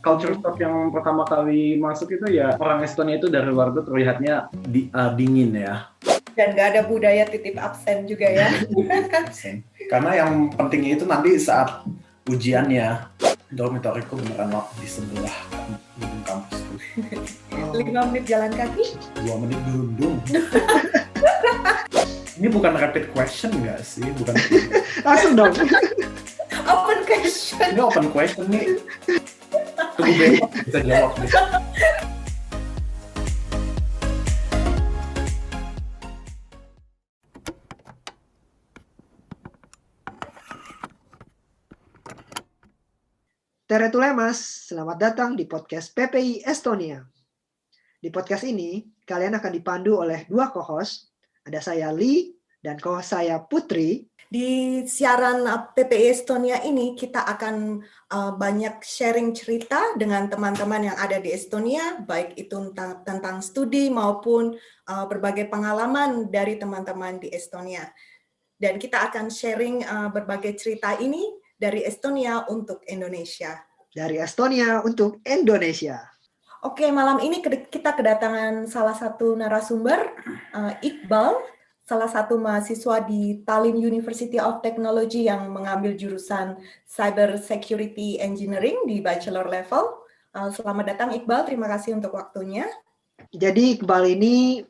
culture shock yang pertama kali masuk itu ya orang Estonia itu dari luar tuh terlihatnya dingin ya. Dan nggak ada budaya titip absen juga ya. Karena yang pentingnya itu nanti saat ujiannya, dormitoriku beneran di sebelah kampus tuh. 5 menit jalan kaki? 2 menit berundung. Ini bukan rapid question nggak sih? Bukan. Langsung dong. Open question. Ini open question nih. Tunggu besok bisa jawab deh. Tere Tulemas, selamat datang di podcast PPI Estonia. Di podcast ini, kalian akan dipandu oleh dua co-host. Ada saya Lee dan co-host saya Putri. Di siaran PPI Estonia ini kita akan banyak sharing cerita dengan teman-teman yang ada di Estonia, baik itu tentang studi maupun berbagai pengalaman dari teman-teman di Estonia. Dan kita akan sharing berbagai cerita ini dari Estonia untuk Indonesia. Dari Estonia untuk Indonesia. Oke, malam ini kita kedatangan salah satu narasumber, Iqbal, salah satu mahasiswa di Tallinn University of Technology yang mengambil jurusan Cyber Security Engineering di bachelor level. Selamat datang Iqbal, terima kasih untuk waktunya. Jadi Iqbal ini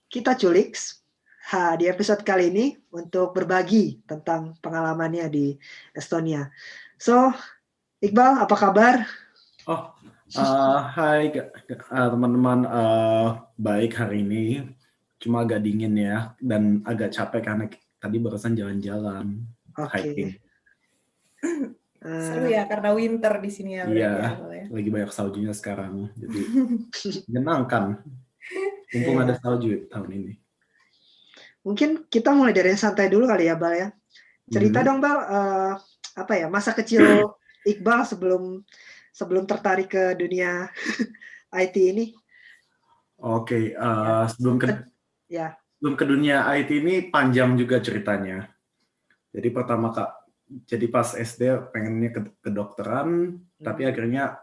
kita culik di episode kali ini untuk berbagi tentang pengalamannya di Estonia. So, Iqbal, apa kabar? Hai teman-teman, baik hari ini. Cuma agak dingin ya, dan agak capek karena tadi barusan jalan-jalan. Hiking. Seru ya, karena winter di sini ya. Iya, lagi banyak saljunya sekarang. Jadi menyenangkan. Mumpung ada salju tahun ini. Mungkin kita mulai dari yang santai dulu kali ya, Bal ya. Cerita dong, Bal, masa kecil Iqbal sebelum tertarik ke dunia IT ini. Oke, sebelum ke dunia IT ini panjang juga ceritanya. Jadi jadi pas SD pengennya ke kedokteran, tapi akhirnya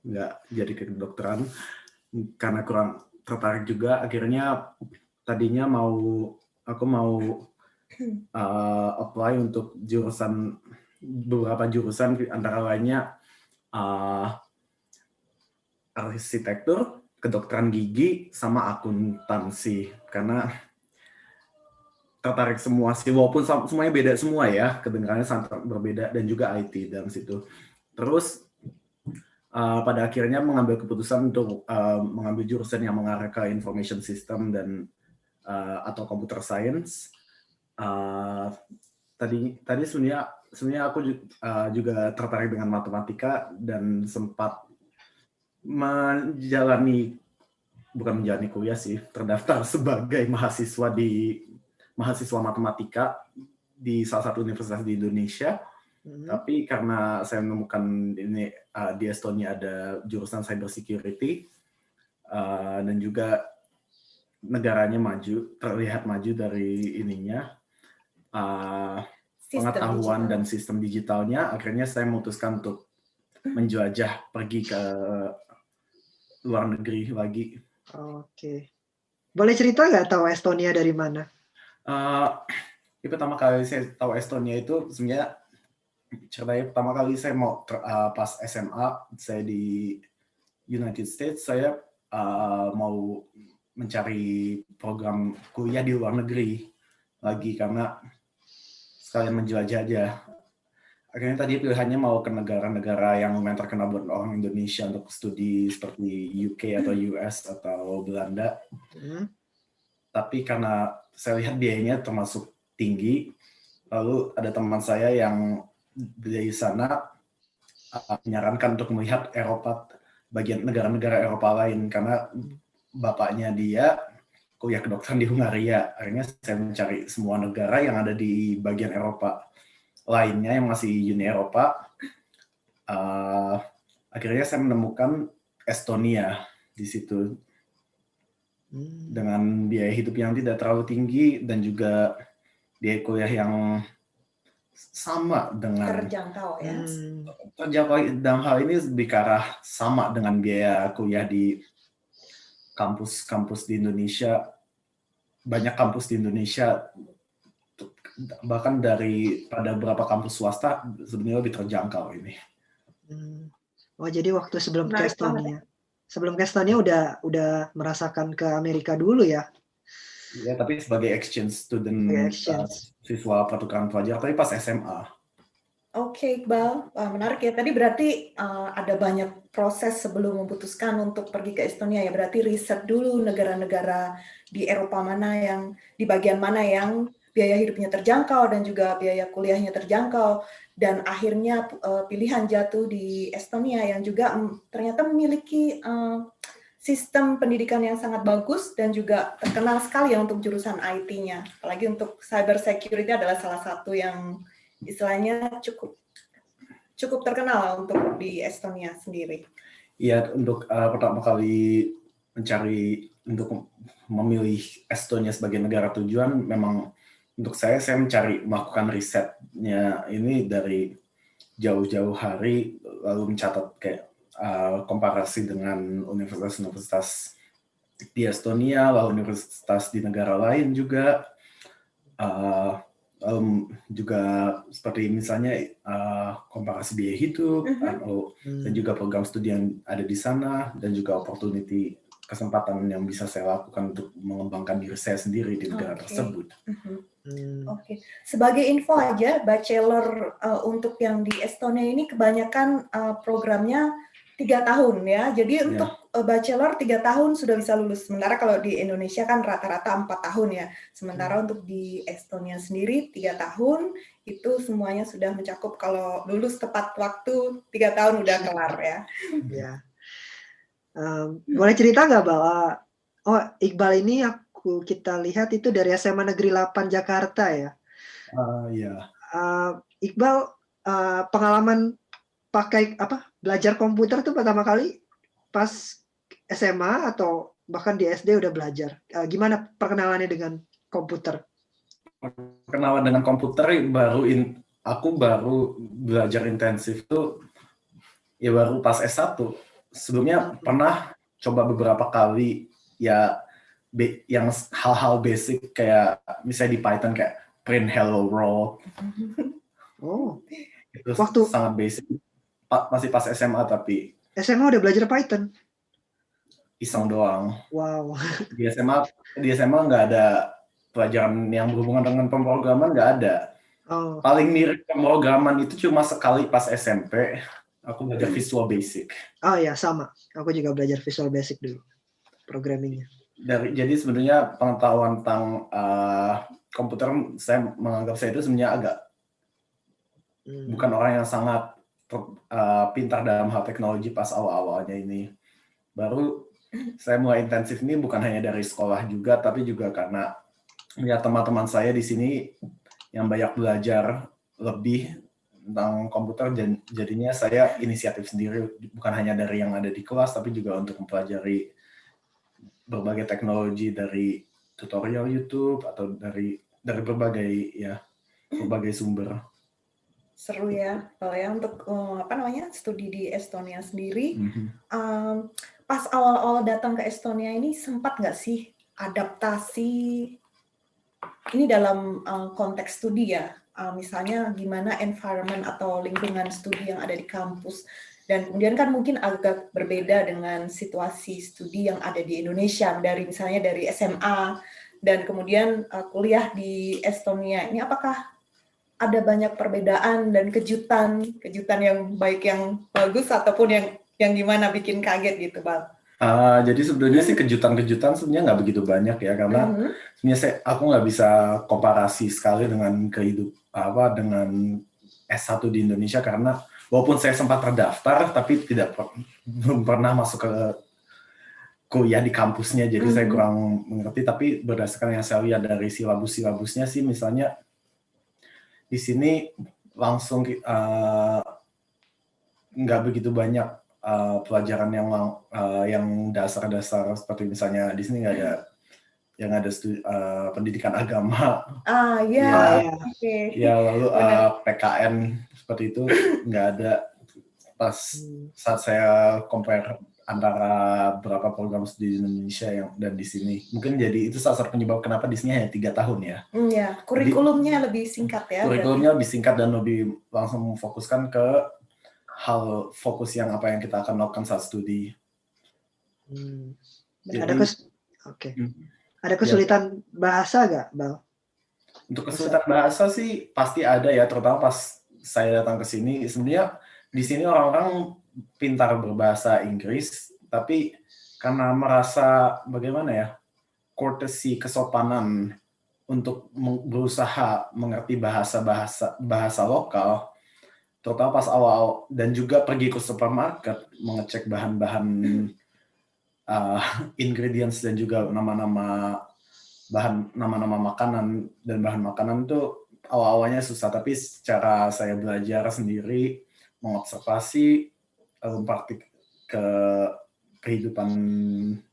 nggak jadi ke kedokteran karena kurang tertarik juga. Akhirnya tadinya aku mau apply untuk beberapa jurusan, antara lainnya arsitektur, kedokteran gigi, sama akuntansi. Karena tertarik semua sih, walaupun semuanya beda semua ya, kedengarannya sangat berbeda, dan juga IT dalam situ. Terus pada akhirnya mengambil keputusan untuk mengambil jurusan yang mengarah ke information system dan atau computer science. Tadi sebenarnya aku juga tertarik dengan matematika dan sempat bukan menjalani kuliah sih, terdaftar sebagai mahasiswa matematika di salah satu universitas di Indonesia. Tapi karena saya menemukan ini di Estonia ada jurusan cyber security dan juga negaranya terlihat maju dari pengetahuan dan sistem digitalnya, akhirnya saya memutuskan untuk menjelajah pergi ke luar negeri lagi. Oke. Boleh cerita nggak tahu Estonia dari mana? Pertama kali saya tahu Estonia itu sebenarnya ceritanya pertama kali saya pas SMA saya di United States, saya mau mencari program kuliah di luar negeri lagi karena sekalian menjelajah aja. Akhirnya tadi pilihannya mau ke negara-negara yang lumayan terkenal buat orang Indonesia untuk studi seperti UK atau US atau Belanda. Tapi karena saya lihat biayanya termasuk tinggi, lalu ada teman saya yang dari sana menyarankan untuk melihat bagian negara-negara Eropa lain, karena bapaknya dia kuliah kedokteran di Hungaria. Akhirnya saya mencari semua negara yang ada di bagian Eropa lainnya yang masih Uni Eropa. Akhirnya saya menemukan Estonia di situ dengan biaya hidup yang tidak terlalu tinggi dan juga biaya kuliah yang sama dengan Terjangkau ya. terjangkau dalam hal ini lebih ke arah sama dengan biaya kuliah di kampus-kampus di Indonesia. Banyak kampus di Indonesia, bahkan pada beberapa kampus swasta sebenarnya lebih terjangkau ini. Oh, jadi waktu sebelum ke Menarik banget ya. Estonia udah merasakan ke Amerika dulu ya? Ya, tapi sebagai exchange student, siswa pertukaran pelajar, tapi pas SMA. Oke, Iqbal, menarik ya. Tadi berarti ada banyak proses sebelum memutuskan untuk pergi ke Estonia ya. Berarti riset dulu negara-negara di Eropa mana yang, di bagian mana yang biaya hidupnya terjangkau dan juga biaya kuliahnya terjangkau. Dan akhirnya pilihan jatuh di Estonia yang juga ternyata memiliki sistem pendidikan yang sangat bagus dan juga terkenal sekali ya untuk jurusan IT-nya. Apalagi untuk cyber security adalah salah satu yang istilahnya cukup terkenal untuk di Estonia sendiri. Iya, untuk pertama kali untuk memilih Estonia sebagai negara tujuan, memang untuk saya melakukan risetnya ini dari jauh-jauh hari, lalu mencatat kayak komparasi dengan universitas-universitas di Estonia, lalu universitas di negara lain juga. Juga seperti misalnya komparasi biaya hidup dan juga program studi yang ada di sana dan juga kesempatan yang bisa saya lakukan untuk mengembangkan diri saya sendiri di negara tersebut. Oke. Sebagai info aja, bachelor untuk yang di Estonia ini kebanyakan programnya 3 tahun ya. Jadi untuk bachelor 3 tahun sudah bisa lulus. Sementara kalau di Indonesia kan rata-rata 4 tahun ya. Sementara untuk di Estonia sendiri 3 tahun itu semuanya sudah mencakup, kalau lulus tepat waktu 3 tahun udah kelar ya. Ya. Boleh cerita nggak bahwa Iqbal ini kita lihat itu dari SMA Negeri 8 Jakarta ya? Iya. Iqbal pengalaman belajar komputer tuh pertama kali pas SMA atau bahkan di SD udah belajar? Gimana perkenalannya dengan komputer? Perkenalan dengan komputer aku baru belajar intensif tuh ya baru pas S1. Sebelumnya pernah coba beberapa kali ya yang hal-hal basic kayak misalnya di Python kayak print hello world. Itu sangat basic. Masih pas SMA tapi. SMA udah belajar Python? Iseng doang. Wow. Di SMA nggak ada pelajaran yang berhubungan dengan pemrograman, nggak ada. Paling mirip pemrograman itu cuma sekali pas SMP. Aku belajar Visual Basic. Oh ya, sama. Aku juga belajar Visual Basic dulu, programmingnya. Jadi sebenarnya pengetahuan tentang komputer, saya menganggap saya itu sebenarnya agak bukan orang yang sangat pintar dalam hal teknologi pas awal-awalnya ini. Baru saya mulai intensif ini bukan hanya dari sekolah juga, tapi juga karena melihat teman-teman saya di sini yang banyak belajar lebih tentang komputer, dan jadinya saya inisiatif sendiri, bukan hanya dari yang ada di kelas, tapi juga untuk mempelajari berbagai teknologi dari tutorial YouTube atau dari berbagai sumber. Seru ya, kalau ya untuk studi di Estonia sendiri. Pas awal-awal datang ke Estonia ini sempat nggak sih adaptasi ini dalam konteks studi ya? Misalnya gimana environment atau lingkungan studi yang ada di kampus, dan kemudian kan mungkin agak berbeda dengan situasi studi yang ada di Indonesia, misalnya dari SMA dan kemudian kuliah di Estonia. Ini apakah ada banyak perbedaan dan kejutan yang baik, yang bagus, ataupun yang gimana bikin kaget gitu, Bang? Jadi sebenarnya sih kejutan-kejutan sebenarnya nggak begitu banyak ya, karena sebenarnya aku nggak bisa komparasi sekali dengan dengan S1 di Indonesia, karena walaupun saya sempat terdaftar tapi belum pernah masuk ke kuliah di kampusnya, jadi saya kurang mengerti. Tapi berdasarkan yang saya lihat dari silabusnya sih, misalnya di sini langsung nggak begitu banyak pelajaran yang dasar-dasar, seperti misalnya di sini nggak ada yang ada pendidikan agama. Ya, Ya, oke. ya lalu Benar. PKN seperti itu nggak ada. Pas saat saya compare antara berapa program studi di Indonesia dan di sini, mungkin jadi itu salah satu penyebab kenapa di sini hanya 3 tahun ya. Ya, kurikulumnya lebih singkat ya. Kurikulumnya lebih singkat dan lebih langsung memfokuskan ke hal fokus yang apa yang kita akan lakukan saat studi. Jadi, ada kesulitan bahasa nggak, Bal? Untuk kesulitan bahasa sih pasti ada ya, terutama pas saya datang ke sini. Sebenarnya di sini orang-orang pintar berbahasa Inggris, tapi karena merasa bagaimana ya, courtesy, kesopanan untuk berusaha mengerti bahasa lokal, terutama pas awal dan juga pergi ke supermarket mengecek bahan-bahan ingredients dan juga nama-nama makanan dan bahan makanan itu awal-awalnya susah, tapi secara saya belajar sendiri, mengobservasi, lalu praktik ke kehidupan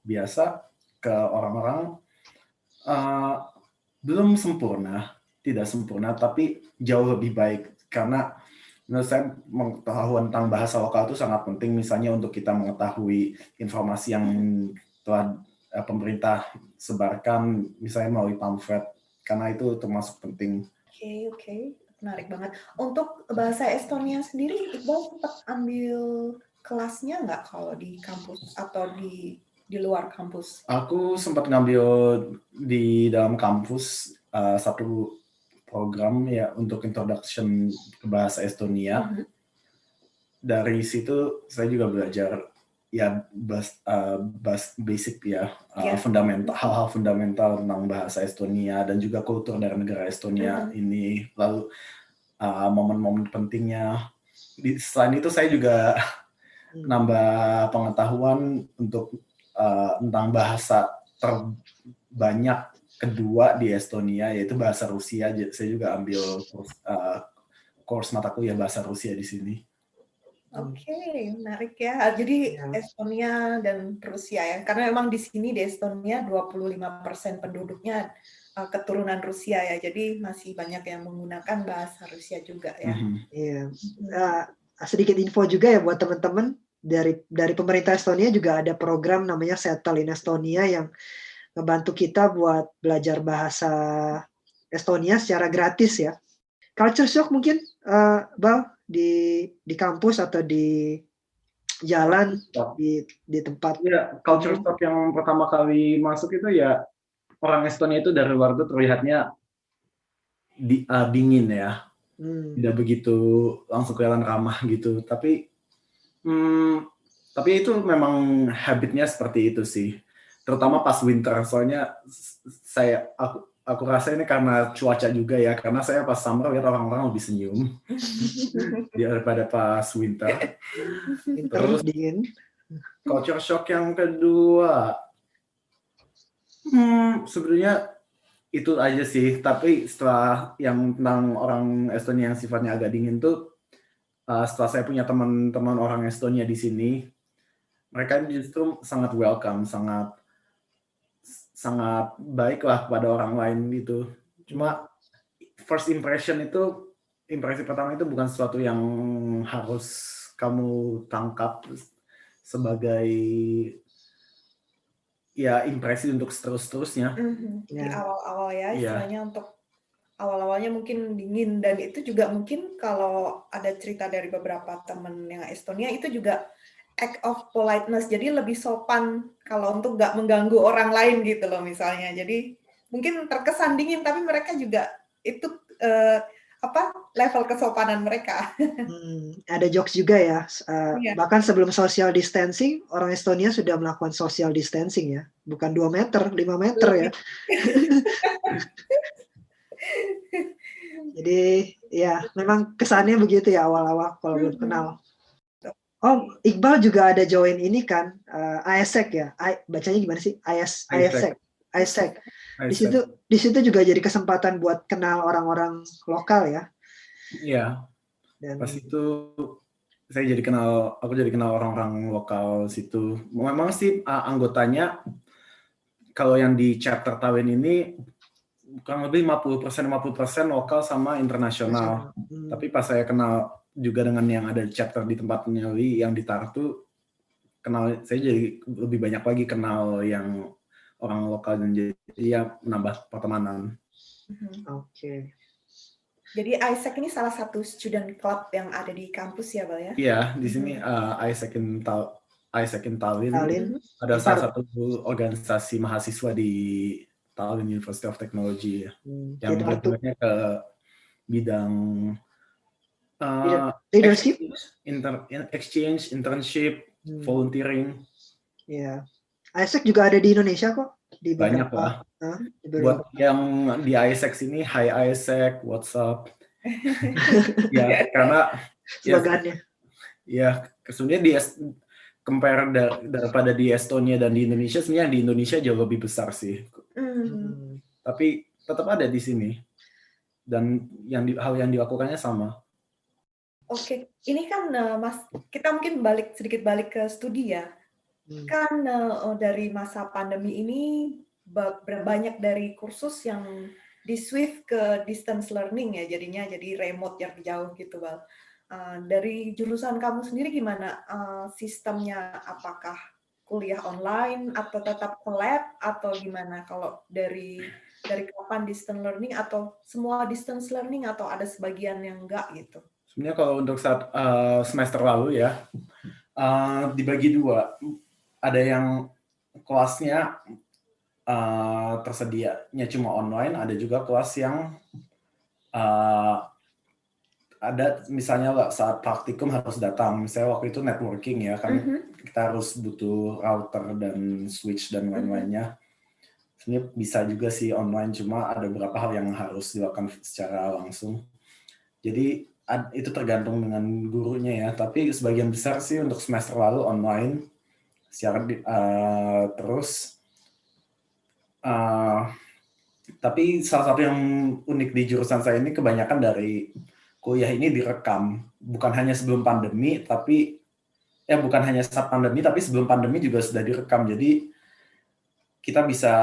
biasa, ke orang-orang, belum sempurna, tidak sempurna, tapi jauh lebih baik. Karena menurut saya pengetahuan tentang bahasa lokal itu sangat penting, misalnya untuk kita mengetahui informasi yang telah pemerintah sebarkan, misalnya melalui pamflet, karena itu termasuk penting. Oke. Menarik banget. Untuk bahasa Estonia sendiri, Iqbal sempat ambil kelasnya nggak kalau di kampus atau di luar kampus? Aku sempat ngambil di dalam kampus satu program ya untuk introduction ke bahasa Estonia. Dari situ saya juga belajar ya basic ya, fundamental, hal-hal fundamental tentang bahasa Estonia dan juga kultur dari negara Estonia ini, lalu momen-momen pentingnya. Selain itu saya juga nambah pengetahuan untuk tentang bahasa terbanyak kedua di Estonia, yaitu bahasa Rusia. Saya juga ambil course mata kuliah bahasa Rusia di sini. Oke, menarik ya. Jadi Estonia dan Rusia ya, karena memang di sini di Estonia 25% penduduknya keturunan Rusia ya, jadi masih banyak yang menggunakan bahasa Rusia juga ya. Iya. Sedikit info juga ya buat teman-teman, dari pemerintah Estonia juga ada program namanya Settle in Estonia yang ngebantu kita buat belajar bahasa Estonia secara gratis ya. Culture shock mungkin, Bal, di kampus atau di jalan, di tempat. Ya, culture shock yang pertama kali masuk itu ya, orang Estonia itu dari luar tuh terlihatnya dingin ya, tidak begitu langsung kelihatan ramah gitu. Tapi itu memang habitnya seperti itu sih, terutama pas winter. Soalnya aku rasa ini karena cuaca juga ya, karena saya pas summer lihat orang-orang lebih senyum daripada pas winter. Terus dingin. Culture shock yang kedua, sebenarnya itu aja sih. Tapi setelah yang tentang orang Estonia yang sifatnya agak dingin tuh, setelah saya punya teman-teman orang Estonia di sini, mereka justru sangat welcome, sangat baik lah pada orang lain gitu. Cuma first impression itu, impresi pertama itu bukan sesuatu yang harus kamu tangkap sebagai ya impresi untuk terus-terusnya. Di awal-awal ya, istilahnya untuk awal-awalnya mungkin dingin, dan itu juga mungkin kalau ada cerita dari beberapa teman yang Estonia itu juga act of politeness, jadi lebih sopan kalau untuk nggak mengganggu orang lain gitu loh misalnya. Jadi mungkin terkesan dingin, tapi mereka juga itu level kesopanan mereka. Ada jokes juga ya, bahkan sebelum social distancing, orang Estonia sudah melakukan social distancing ya, bukan 2 meter, 5 meter ya. Jadi ya memang kesannya begitu ya awal-awal kalau belum kenal. Oh, Iqbal juga ada join ini kan, AIESEC ya, bacanya gimana sih? AIESEC. Di situ juga jadi kesempatan buat kenal orang-orang lokal ya. Iya. Pas itu aku jadi kenal orang-orang lokal situ. Memang sih anggotanya kalau yang di chapter tahun ini kurang lebih 50% lokal sama internasional. Tapi pas saya kenal juga dengan yang ada di chapter di tempatnya Lee yang di Tartu, saya jadi lebih banyak lagi kenal yang orang lokal dan jadi ya menambah pertemanan. Oke. Jadi ISEC ini salah satu student club yang ada di kampus ya, Bal ya? Iya, di sini ISEC in Tallinn ada salah satu organisasi mahasiswa di Tallinn University of Technology yang bergeraknya ke bidang leadership, exchange, internship, volunteering. Ya, ISEC juga ada di Indonesia kok. Di banyak lah. Buat yang di ISEC sini, Hi ISEC, what's up? Ya, karena slogannya. Ya, sebenarnya di compare daripada di Estonia dan di Indonesia, sebenarnya di Indonesia jauh lebih besar sih. Tapi tetap ada di sini. Dan hal yang dilakukannya sama. Oke, ini kan Mas, kita mungkin sedikit balik ke studi ya. Kan dari masa pandemi ini banyak dari kursus yang di shift ke distance learning ya, jadinya jadi remote yang jauh gitu, Bal. Dari jurusan kamu sendiri gimana sistemnya? Apakah kuliah online atau tetap ke lab atau gimana? Kalau dari kapan distance learning atau semua distance learning atau ada sebagian yang enggak gitu? Sebenarnya kalau untuk saat semester lalu ya dibagi dua. Ada yang kelasnya tersedianya cuma online, ada juga kelas yang ada misalnya saat praktikum harus datang. Misalnya waktu itu networking ya, kan kita harus butuh router dan switch dan lain-lainnya. Sebenarnya bisa juga sih online, cuma ada beberapa hal yang harus dilakukan secara langsung. Jadi itu tergantung dengan gurunya ya, tapi sebagian besar sih untuk semester lalu online. Terus tapi salah satu yang unik di jurusan saya ini kebanyakan dari kuliah ini direkam, bukan hanya sebelum pandemi, tapi bukan hanya saat pandemi, tapi sebelum pandemi juga sudah direkam. Jadi kita bisa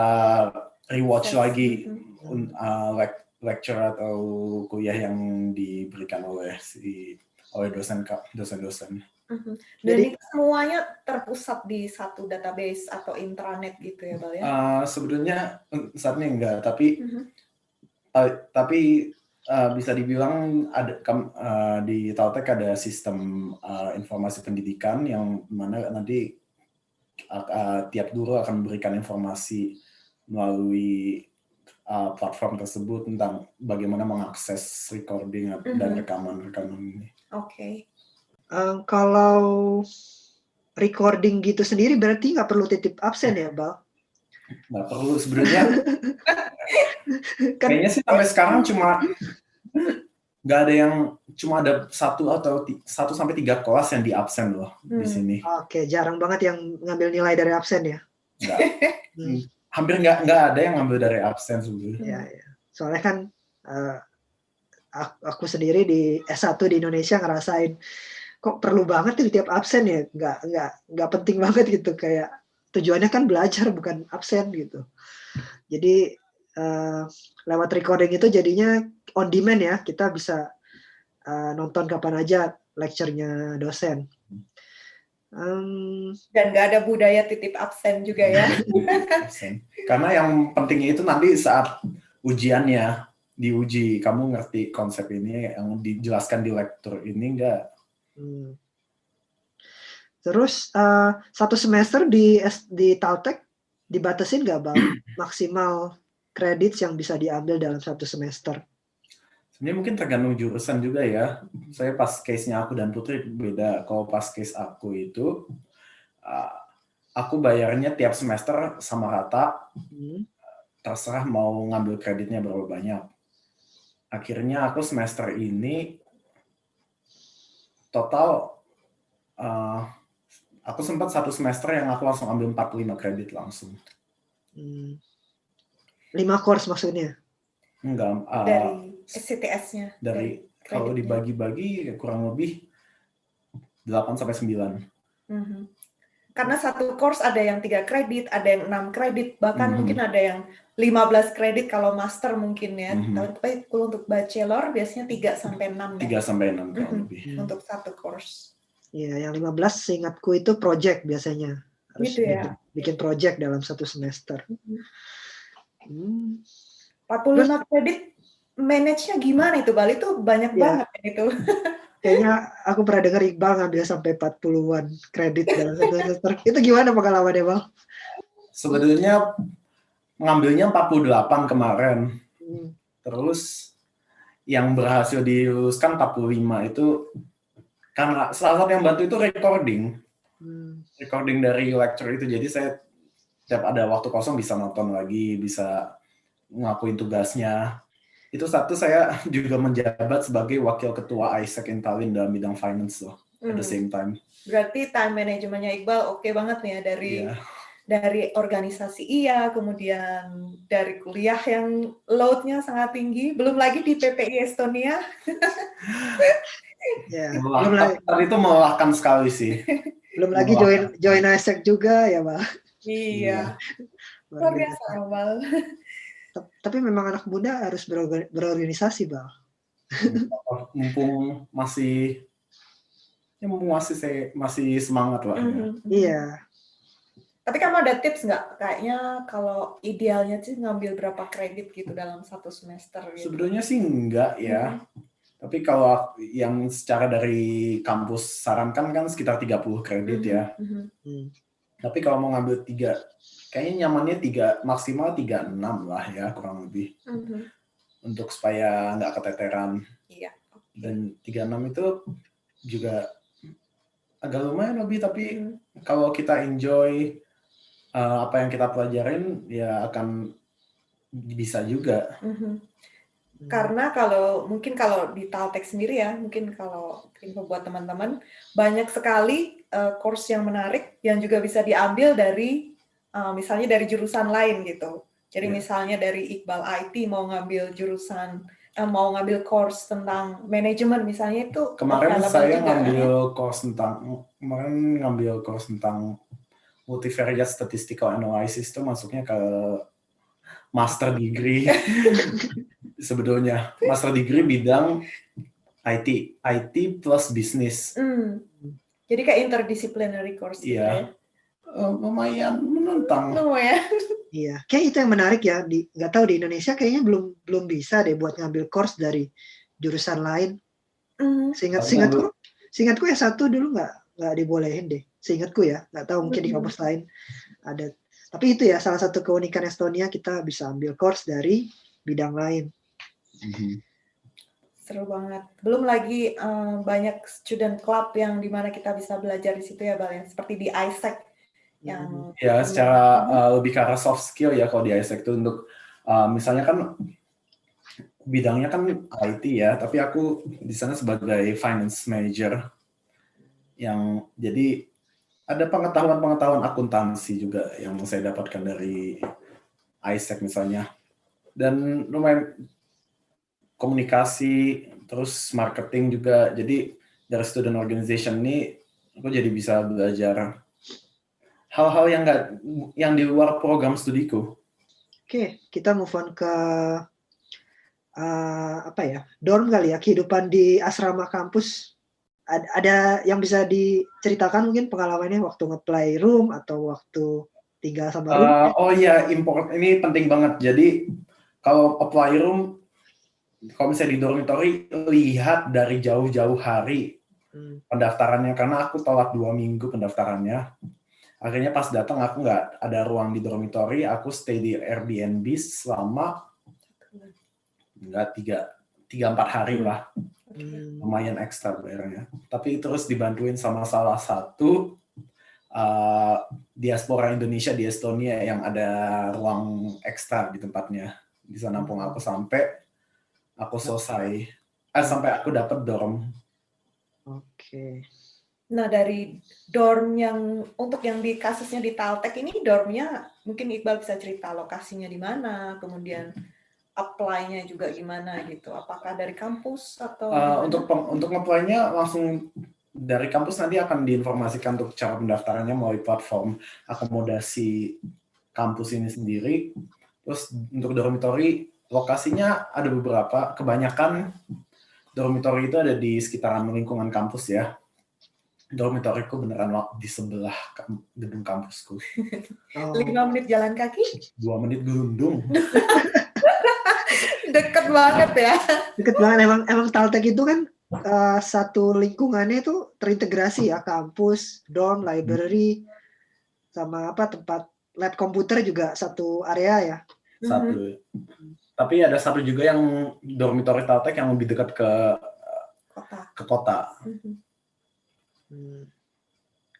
rewatch lagi lecture atau kuliah yang diberikan oleh dosen-dosen. Dan itu semuanya terpusat di satu database atau intranet gitu ya, Bal ya? Sebenarnya saat ini enggak, tapi bisa dibilang ada di Taltek ada sistem informasi pendidikan yang mana nanti tiap guru akan memberikan informasi melalui platform tersebut tentang bagaimana mengakses recording dan rekaman ini. Oke. Kalau recording gitu sendiri berarti nggak perlu titip absen ya, Bal? Nggak perlu sebenarnya. Kayaknya sih sampai sekarang nggak ada yang cuma ada 1 sampai 3 kelas yang di absen loh di sini. Oke, jarang banget yang ngambil nilai dari absen ya? Nggak. Hampir nggak ada yang ngambil dari absen sebenarnya. Ya. Soalnya kan aku sendiri di S1 di Indonesia ngerasain kok perlu banget tiap absen ya, nggak penting banget gitu, kayak tujuannya kan belajar bukan absen gitu. Jadi lewat recording itu jadinya on demand ya, kita bisa nonton kapan aja lecture-nya dosen. Dan nggak ada budaya titip absen juga ya. Karena yang pentingnya itu nanti saat ujiannya diuji, kamu ngerti konsep ini yang dijelaskan di lektur ini nggak? Terus satu semester di Taltek dibatasin nggak, Bang, maksimal kredit yang bisa diambil dalam satu semester? Sebenarnya mungkin tergantung jurusan juga ya. Saya pas case-nya aku dan Putri beda. Kalau pas case aku itu, aku bayarnya tiap semester sama rata. Terserah mau ngambil kreditnya berapa banyak. Akhirnya aku semester ini total aku sempat satu semester yang aku langsung ambil 45 kredit langsung. 5 course maksudnya? Enggak. Dari SCTS-nya. Kalau dibagi-bagi kurang lebih 8 sampai 9. Karena satu course ada yang 3 kredit, ada yang 6 kredit, bahkan mungkin Mhm. ada yang 15 kredit kalau master mungkin ya. Mhm. Tapi kalau untuk bachelor biasanya 3 sampai 6 ya. 3 sampai 6 kurang lebih. Untuk satu course. Iya, yang 15 seingatku itu project biasanya. Harus Gitu ya. bikin project dalam satu semester. 45 kredit manage-nya gimana itu, Bal? Itu banyak Ya, banget itu. kayaknya aku pernah dengar Iqbal ngambil sampai 40-an kredit dalam satu semester. Itu gimana pengalamannya, Bang? Sebenarnya ngambilnya 48 kemarin. Hmm. Terus yang berhasil diluluskan 45 itu karena salah satu yang bantu itu recording dari lecture itu. Jadi saya setiap ada waktu kosong bisa nonton lagi, bisa ngakuin tugasnya. Itu satu, saya juga menjabat sebagai wakil ketua ISEC in Tallinn dalam bidang finance loh, at the same time. Berarti time manajemennya Iqbal oke banget nih ya, dari organisasi kemudian dari kuliah yang load-nya sangat tinggi, belum lagi di PPI Estonia. Itu melelahkan sekali sih. Belum lagi join ISEC juga ya, Bang. Iya. Luar biasa, Bang. Tapi memang anak muda harus berorganisasi, Bang. Mumpung masih semangat lah. Iya. Tapi kamu ada tips nggak? Kayaknya kalau idealnya sih ngambil berapa kredit gitu dalam satu semester? Gitu. Sebenarnya sih enggak ya. Tapi kalau yang secara dari kampus sarankan kan sekitar 30 kredit ya. Tapi kalau mau ngambil 3, kayaknya nyamannya maksimal 36 lah ya, kurang lebih. Untuk supaya nggak keteteran. Iya. Dan 36 itu juga agak lumayan lebih, tapi kalau kita enjoy apa yang kita pelajarin, ya akan bisa juga. Karena mungkin kalau di Taltech sendiri ya, mungkin kalau info buat teman-teman, banyak sekali course yang menarik yang juga bisa diambil dari misalnya dari jurusan lain gitu. Jadi misalnya dari Iqbal IT mau ngambil course tentang manajemen misalnya, itu kemarin saya ngambil course tentang multivariate statistical analysis, itu masuknya ke master degree. Sebetulnya master degree bidang IT plus bisnis. Jadi kayak interdisciplinary course gitu ya. Lumayan menantang. Iya, kayak itu yang menarik ya. Nggak tahu di Indonesia kayaknya belum bisa deh buat ngambil course dari jurusan lain. Seingatku ya satu dulu nggak dibolehin deh. Seingatku ya, nggak tahu mungkin di kampus lain ada. Tapi itu ya salah satu keunikan Estonia, kita bisa ambil course dari bidang lain. Seru banget. Belum lagi banyak student club yang dimana kita bisa belajar di situ ya, Bal, seperti di ISEC. Ya, secara lebih ke arah soft skill ya kalau di ISEC itu untuk misalnya kan bidangnya kan IT ya, tapi aku di sana sebagai finance manager yang jadi ada pengetahuan akuntansi juga yang saya dapatkan dari ISEC misalnya, dan lumayan komunikasi terus marketing juga. Jadi dari student organization ini aku jadi bisa belajar hal-hal yang di luar program studiku. Oke, kita move on ke dorm kali ya, kehidupan di asrama kampus. Ada yang bisa diceritakan mungkin pengalamannya waktu nge-play room atau waktu tinggal sama room? Oh iya, ini penting banget. Jadi kalau apply room, kalau misalnya di dormitory, lihat dari jauh-jauh hari pendaftarannya, karena aku telat 2 minggu pendaftarannya. Akhirnya pas datang aku nggak ada ruang di dormitory, aku stay di Airbnb selama 3-4 hari lah. Lumayan ekstra bayarnya. Tapi terus dibantuin sama salah satu diaspora Indonesia di Estonia yang ada ruang ekstra di tempatnya. Di sana pun aku sampai aku dapat dorm. Oke. Nah, dari dorm untuk yang di kasusnya di Taltech ini, dormnya mungkin Iqbal bisa cerita lokasinya di mana, kemudian apply-nya juga gimana gitu. Apakah dari kampus atau untuk nge-apply-nya langsung dari kampus nanti akan diinformasikan untuk cara pendaftarannya melalui platform akomodasi kampus ini sendiri. Terus untuk dormitory, lokasinya ada beberapa, kebanyakan dormitory itu ada di sekitaran lingkungan kampus ya. Dormitoryku beneran di sebelah gedung kampusku. 5 menit jalan kaki? 2 menit gerundung. Deket banget ya. Deket banget, emang Taltek itu kan satu lingkungannya itu terintegrasi ya, kampus, dorm, library, sama tempat lab komputer juga satu area ya. Satu. Tapi ada satu juga yang dormitory Taltek yang lebih dekat ke kota.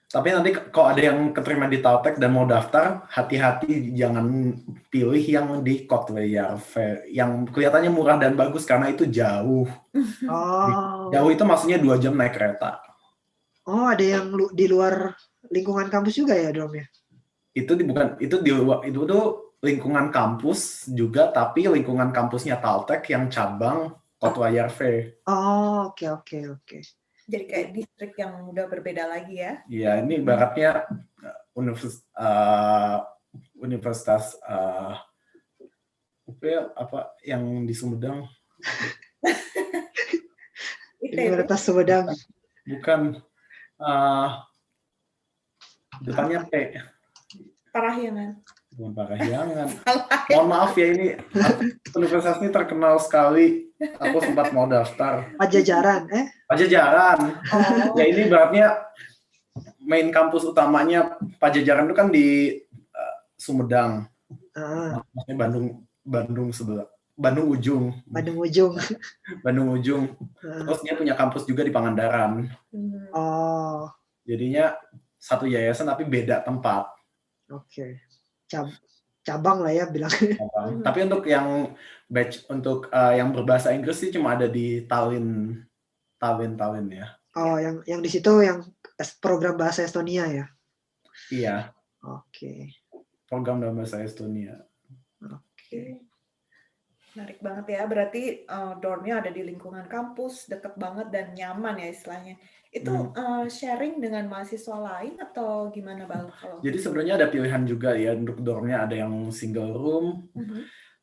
Tapi nanti kalau ada yang keterima di Taltek dan mau daftar, hati-hati jangan pilih yang di Kotleyarve yang kelihatannya murah dan bagus karena itu jauh. Jauh itu maksudnya 2 jam naik kereta. Oh, ada yang di luar lingkungan kampus juga ya, dormnya? Itu tuh lingkungan kampus juga, tapi lingkungan kampusnya Taltek yang cabang Kotleyarve. Oh, oke. Jadi kayak distrik yang udah berbeda lagi ya? Iya, ini ibaratnya universitas apa yang di Sumedang? Universitas Sumedang. Bukan. Depannya P. Parahyangan. Bukan Parahyangan. Mohon maaf ya, ini universitas ini terkenal sekali. Aku sempat mau daftar. Pajajaran, Pajajaran. Ya ini ibaratnya main kampus utamanya Pajajaran itu kan di Sumedang. Maksudnya Bandung sebelah. Bandung ujung. Terus dia punya kampus juga di Pangandaran. Jadinya satu yayasan tapi beda tempat. Oke. Cabang lah ya bilang. Tapi untuk yang batch yang berbahasa Inggris sih cuma ada di Tallinn ya. Oh, yang di situ yang program bahasa Estonia ya. Iya. Oke. Program dalam bahasa Estonia. Oke. Menarik banget ya. Berarti dormnya ada di lingkungan kampus, deket banget dan nyaman ya istilahnya. Itu sharing dengan mahasiswa lain atau gimana Bang? Jadi sebenarnya ada pilihan juga ya untuk dormnya, ada yang single room,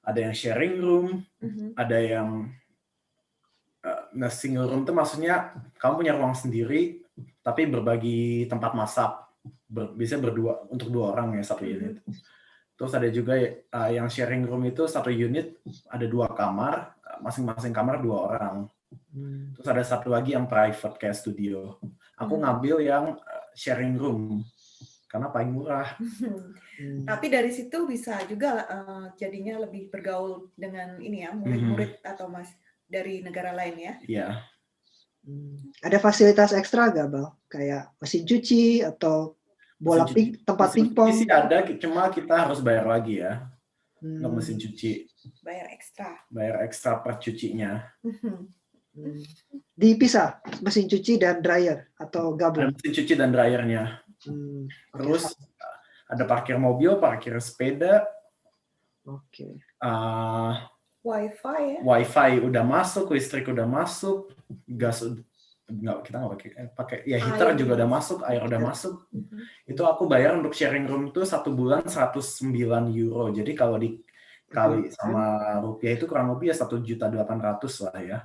ada yang sharing room, ada yang single room itu maksudnya kamu punya ruang sendiri tapi berbagi tempat masak, biasanya berdua untuk 2 orang ya satu unit. Terus ada juga yang sharing room itu satu unit ada 2 kamar, masing-masing kamar 2 orang. Terus ada satu lagi yang private kayak studio. Aku ngambil yang sharing room karena paling murah. Tapi dari situ bisa juga jadinya lebih bergaul dengan ini ya, murid-murid atau dari negara lain ya. Iya. Ada fasilitas ekstra gak, Bal? Kayak mesin cuci atau tempat pingpong? Mesin cuci sih ada, cuma kita harus bayar lagi ya. Untuk mesin cuci. Bayar ekstra per cucinya. Dipisah mesin cuci dan dryer atau gabung? Ada mesin cuci dan dryernya. Terus ada parkir mobil, parkir sepeda. Oke. Wifi ya? Wifi udah masuk, listrik udah masuk, gas kita nggak pakai ya, heater juga udah masuk, air udah masuk. Itu aku bayar untuk sharing room itu 1 bulan 109 euro. Jadi kalau dikali sama rupiah itu kurang lebih ya 1.800.000 lah ya.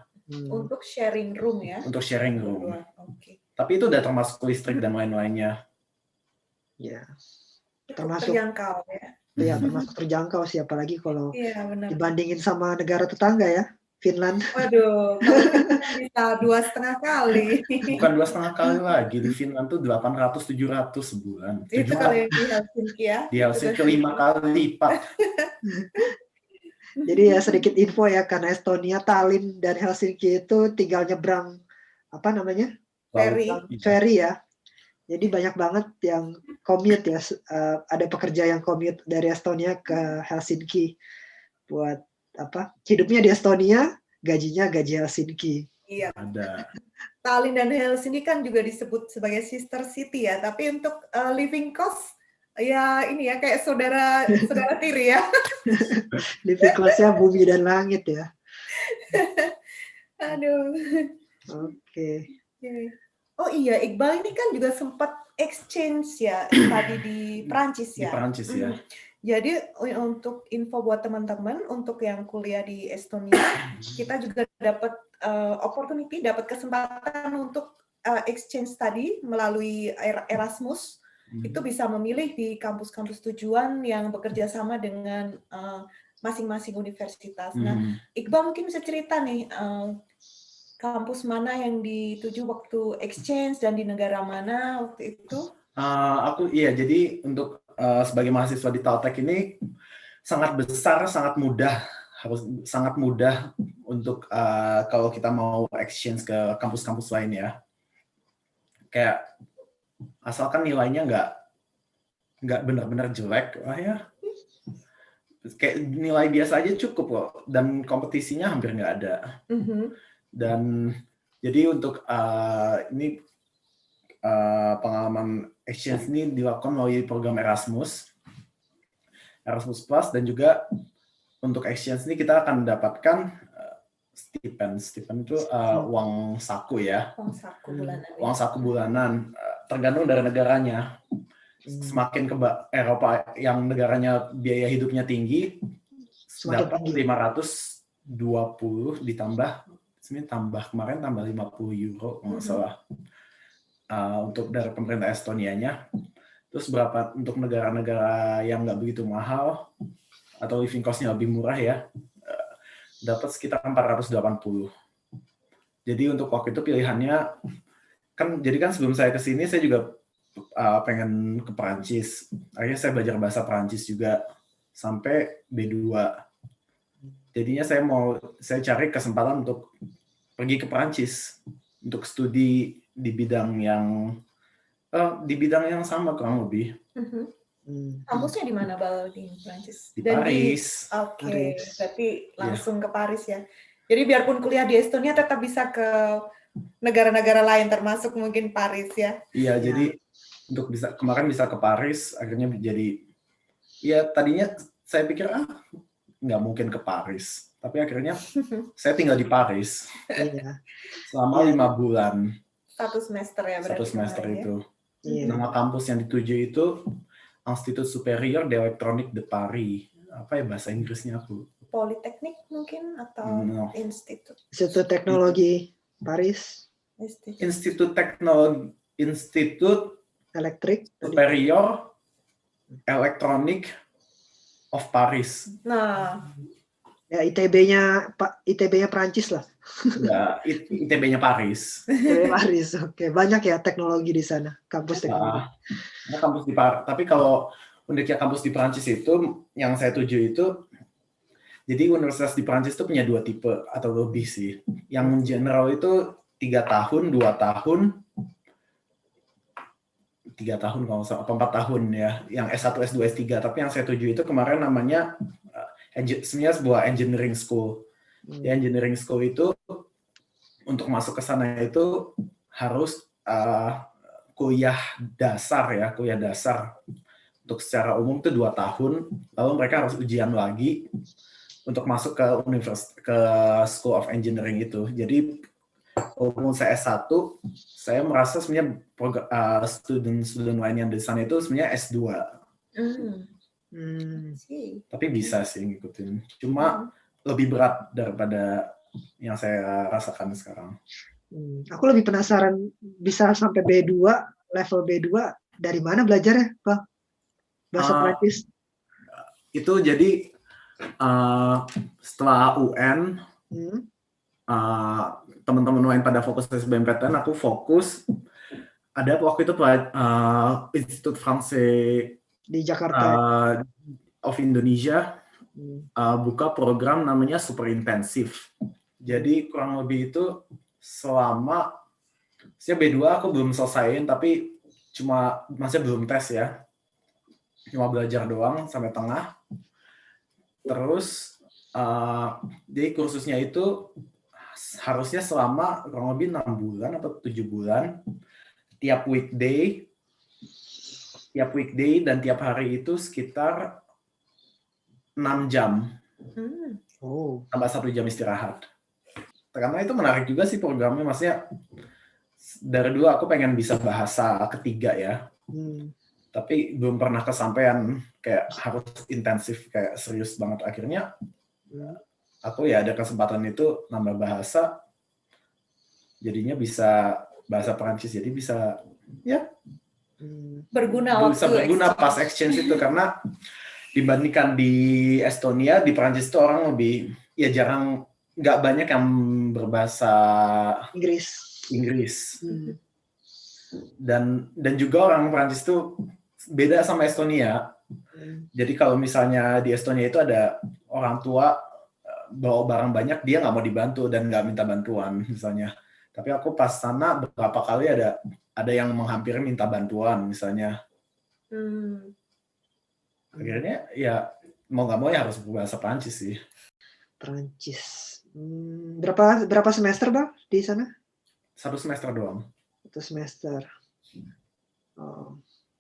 Untuk sharing room ya? Untuk sharing room. Tapi itu udah termasuk listrik dan lain-lainnya. Ya. Termasuk terjangkau ya? Iya, termasuk terjangkau sih, apalagi kalau dibandingin sama negara tetangga ya, Finland. Waduh, bisa 2,5 kali. Bukan 2,5 kali lagi, di Finland tuh 800-700 sebulan. Itu kalau yang di Helsinki ya? Di Helsinki 5 kali lipat. Jadi ya sedikit info ya, karena Estonia, Tallinn, dan Helsinki itu tinggal nyebrang, ferry ya. Jadi banyak banget yang commute ya, ada pekerja yang commute dari Estonia ke Helsinki buat hidupnya di Estonia, gajinya gaji Helsinki. Iya. Ada. Tallinn dan Helsinki kan juga disebut sebagai sister city ya, tapi untuk living cost ya ini ya kayak saudara tiri ya. Living cost-nya bumi dan langit ya. Aduh. Oke. Oh iya, Iqbal ini kan juga sempat exchange ya tadi di Prancis Di ya. Perancis ya. Jadi untuk info buat teman-teman untuk yang kuliah di Estonia, kita juga dapat opportunity, dapat kesempatan untuk exchange study melalui Erasmus. Itu bisa memilih di kampus-kampus tujuan yang bekerja sama dengan masing-masing universitas. Nah, Iqbal mungkin bisa cerita nih kampus mana yang dituju waktu exchange dan di negara mana waktu itu? Jadi untuk sebagai mahasiswa di Taltech ini sangat besar, sangat mudah untuk kalau kita mau exchange ke kampus-kampus lain ya. Kayak asalkan nilainya nggak benar-benar jelek, ya kayak nilai biasa aja cukup kok, dan kompetisinya hampir nggak ada. Dan jadi untuk ini pengalaman exchange ini dilakukan melalui program Erasmus Plus, dan juga untuk exchange ini kita akan mendapatkan stipend itu uang saku ya. Uang saku bulanan. Tergantung dari negaranya. Semakin ke Eropa yang negaranya biaya hidupnya tinggi, dapat 520 tambah kemarin tambah 50 euro kalau nggak salah. Untuk dari pemerintah Estonianya. Terus berapa untuk negara-negara yang nggak begitu mahal atau living cost-nya lebih murah ya, dapat sekitar 480. Jadi untuk waktu itu pilihannya jadi kan sebelum saya ke sini saya juga pengen ke Perancis. Akhirnya saya belajar bahasa Perancis juga sampai B2. Jadinya saya cari kesempatan untuk pergi ke Perancis untuk studi di bidang yang sama kurang lebih. Kampusnya di mana, Bal, di Prancis? Di Paris. Oke, berarti langsung ke Paris ya. Jadi biarpun kuliah di Estonia tetap bisa ke negara-negara lain termasuk mungkin Paris ya. Iya, jadi untuk kemarin bisa ke Paris, akhirnya ya tadinya saya pikir nggak mungkin ke Paris, tapi akhirnya saya tinggal di Paris selama 5 bulan. 1 semester ya berarti. 1 semester itu. Iya. Nama kampus yang dituju itu Institut Supérieur d'Électronique de Paris. Apa ya bahasa Inggrisnya aku? Politeknik mungkin atau institut? Institut Teknologi Paris. Institut Elektrik. Supérieur Electronic of Paris. Nah, ya ITB-nya Prancis lah. Ya, ITB-nya Paris. ITB Paris, oke. Banyak ya teknologi di sana, kampus teknologi. Kampus di Paris. Tapi kalau uniknya kampus di Prancis itu, yang saya tuju itu, jadi universitas di Prancis itu punya 2 tipe atau lebih sih. Yang general itu 3 tahun, 2 tahun, 3 tahun kalau nggak salah, 4 tahun ya. Yang S1, S2, S3. Tapi yang saya tuju itu kemarin namanya sebenarnya sebuah engineering school. Ya, engineering school itu untuk masuk ke sana itu harus kuliah dasar. Untuk secara umum itu 2 tahun, lalu mereka harus ujian lagi untuk masuk ke School of Engineering itu. Jadi walaupun saya S1, saya merasa sebenarnya student lain yang di sana itu sebenarnya S2. Tapi bisa sih ngikutin. Cuma lebih berat daripada yang saya rasakan sekarang. Aku lebih penasaran bisa sampai B2, level B2 dari mana belajarnya, Pak? Bahasa Prancis. Itu jadi setelah UN, teman-teman lain pada fokus SBMPTN, aku fokus. Ada waktu itu Institut Français di Jakarta of Indonesia buka program namanya super intensif. Jadi kurang lebih itu selama B2 aku belum selesaiin, tapi masih belum tes ya. Cuma belajar doang sampai tengah. Terus jadi kursusnya itu harusnya selama kurang lebih 6 bulan atau 7 bulan. Tiap weekday dan tiap hari itu sekitar 6 jam. Tambah 1 jam istirahat. Karena itu menarik juga sih programnya, maksudnya dari dulu aku pengen bisa bahasa ketiga ya, tapi belum pernah kesampaian kayak harus intensif kayak serius banget. Akhirnya aku ya ada kesempatan itu nambah bahasa, jadinya bisa bahasa Perancis, jadi bisa ya Berguna bisa waktu berguna exchange. pas exchange itu, karena dibandingkan di Estonia, di Perancis itu orang lebih ya jarang, nggak banyak yang berbahasa Inggris. Dan juga orang Perancis itu beda sama Estonia. Jadi kalau misalnya di Estonia itu ada orang tua bawa barang banyak, dia nggak mau dibantu dan nggak minta bantuan misalnya. Tapi aku pas sana beberapa kali ada yang menghampiri minta bantuan misalnya. Akhirnya ya mau nggak mau ya harus berbahasa Perancis sih. Perancis. Berapa semester Bang di sana? 1 semester doang. 1 semester.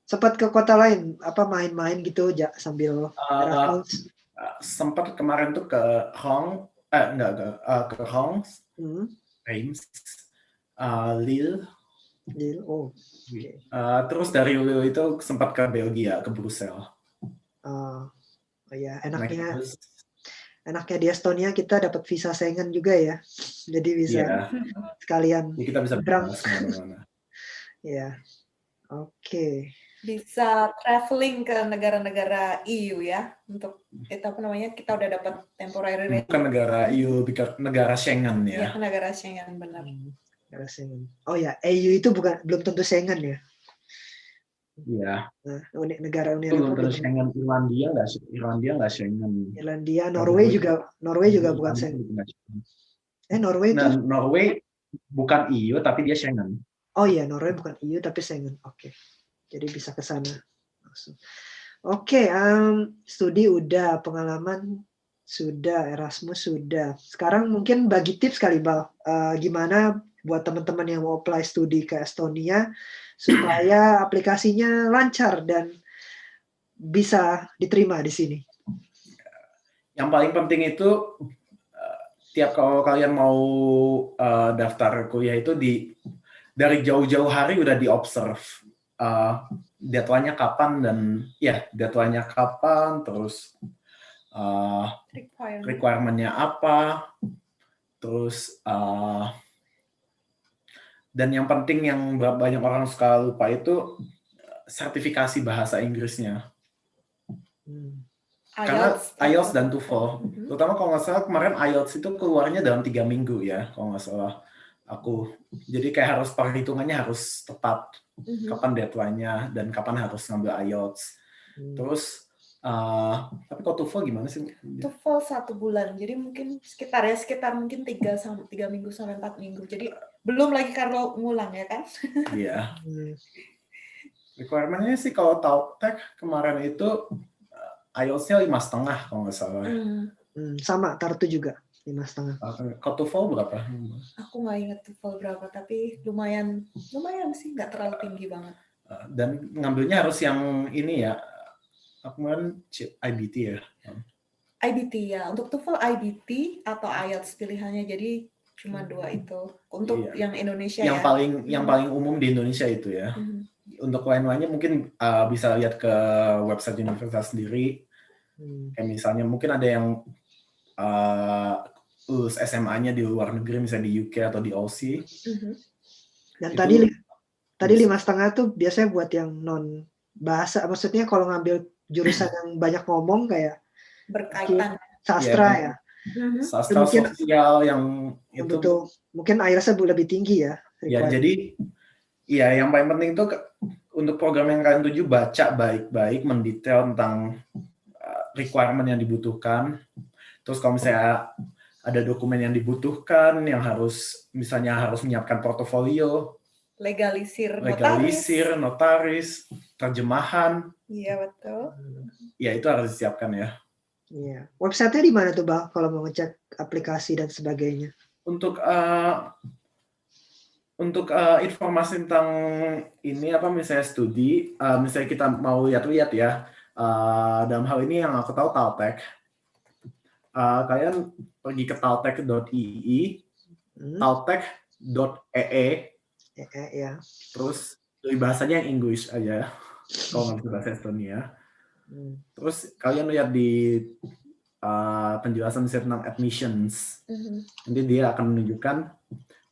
Sempat ke kota lain, apa main-main gitu sambil Erasmus? Sempat kemarin tuh ke Hong, ke Hong, Reims, Lille. Okay. Terus dari Lille itu sempat ke Belgia, ke Brussels. Ya enaknya di Estonia kita dapat visa Schengen juga ya, jadi bisa sekalian jadi kita bisa bebas kemana-mana. Ya, oke. Bisa traveling ke negara-negara EU ya, untuk itu apa namanya, kita udah dapat temporary residence. Bukan negara EU, negara Schengen ya. Iya, negara Schengen, benar. Negara Schengen. Oh ya, EU itu belum tentu Schengen ya. Iya. Negara Uni Belum Eropa tentu Schengen. Irlandia nggak Schengen. Irlandia, Norway juga bukan Schengen. Norway itu? Norway bukan EU tapi dia Schengen. Oh iya, Norway bukan EU tapi Schengen. Oke. Jadi bisa ke sana langsung. Oke, studi udah, pengalaman sudah, Erasmus sudah. Sekarang mungkin bagi tips kali, Bal. Gimana buat teman-teman yang mau apply studi ke Estonia supaya aplikasinya lancar dan bisa diterima di sini? Yang paling penting itu kalau kalian mau daftar kuliah itu dari jauh-jauh hari udah di-observe deadline-nya kapan, terus requirement-nya apa, terus dan yang penting yang banyak orang suka lupa itu sertifikasi bahasa Inggrisnya. Karena IELTS dan TOEFL, terutama kalau nggak salah kemarin IELTS itu keluarnya dalam 3 minggu ya, kalau nggak salah aku. Jadi kayak harus perhitungannya harus tepat, kapan deadline-nya dan kapan harus ngambil IELTS. Terus, tapi kalau TOEFL gimana sih? TOEFL 1 bulan, jadi mungkin sekitar mungkin 3 minggu sampai 4 minggu. Jadi belum lagi kalau ngulang ya kan? Iya. Requirement-nya sih kalau TOEFL kemarin itu IELTS-nya 5,5 kalau nggak salah. Sama, Tartu juga 5,5. Kalau TOEFL berapa? Aku nggak ingat TOEFL berapa, tapi lumayan sih, nggak terlalu tinggi banget. Dan ngambilnya harus yang ini ya, kemarin IBT ya? IBT ya, untuk TOEFL IBT atau IELTS pilihannya, jadi cuma 2 itu. Untuk yang Indonesia yang paling umum di Indonesia itu ya. Untuk lain-lainnya mungkin bisa lihat ke website universitas sendiri. Kayak misalnya mungkin ada yang lulus SMA-nya di luar negeri, misalnya di UK atau di Aussie. Dan tadi 5,5 tuh biasanya buat yang non bahasa, maksudnya kalau ngambil jurusan yang banyak ngomong kayak berkaitan sastra ya. Sastra sosial yang itu betul. Mungkin IELTS-nya lebih tinggi ya. Ya, jadi yang paling penting itu untuk program yang kalian tuju, baca baik-baik, mendetail tentang requirement yang dibutuhkan. Terus kalau misalnya ada dokumen yang dibutuhkan, yang misalnya harus menyiapkan portofolio, legalisir, notaris, terjemahan. Iya, betul. Ya, itu harus disiapkan ya. Iya. Website-nya di mana tuh, Bang, kalau mau ngecek aplikasi dan sebagainya? Untuk informasi tentang ini misalnya studi, misalnya kita mau lihat-lihat ya, dalam hal ini yang aku tahu Taltech, kalian pergi ke taltech.ii, taltech.ee, Ya. Terus dari bahasanya yang English aja, kalau nggak bisa bahasa Estonia. Terus kalian lihat di penjelasan tentang admissions, nanti dia akan menunjukkan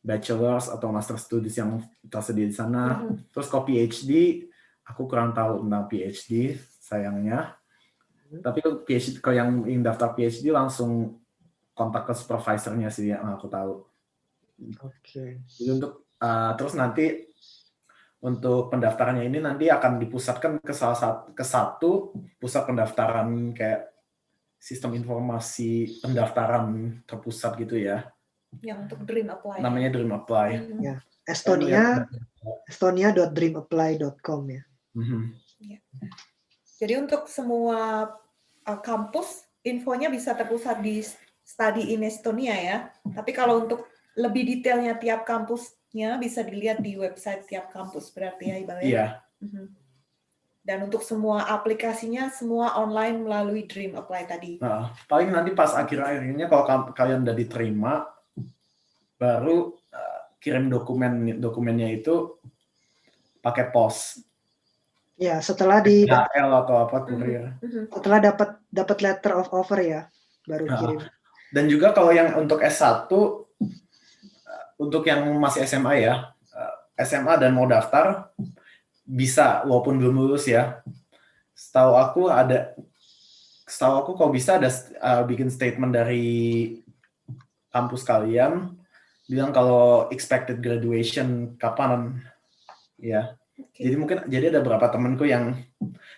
bachelor's atau master studies yang tersedia di sana. Terus kalau PhD, aku kurang tahu tentang PhD, sayangnya. Tapi PhD, kalau yang ingin daftar PhD langsung kontak ke supervisornya sih yang aku tahu. Oke. Jadi untuk terus nanti untuk pendaftarannya ini nanti akan dipusatkan ke satu pusat pendaftaran kayak sistem informasi pendaftaran terpusat gitu ya. Yang untuk Dream Apply. Namanya Dream Apply. Ya. Estonia.dreamapply.com ya. Jadi untuk semua kampus, infonya bisa terpusat di Study in Estonia ya. Tapi kalau untuk lebih detailnya tiap kampusnya bisa dilihat di website tiap kampus berarti ya Iqbal ya? Iya. Dan untuk semua aplikasinya semua online melalui Dream Apply tadi. Nah, paling nanti pas akhir-akhirnya kalau kalian udah diterima, baru kirim dokumennya itu pakai pos. Ya, setelah di DHL atau apa kurir. Setelah dapat letter of offer ya, baru kirim. Dan juga kalau yang untuk S1 untuk yang masih SMA ya, SMA dan mau daftar bisa walaupun belum lulus ya. Setahu aku kalau bisa ada bikin statement dari kampus kalian bilang kalau expected graduation kapan ya. Jadi ada beberapa temanku yang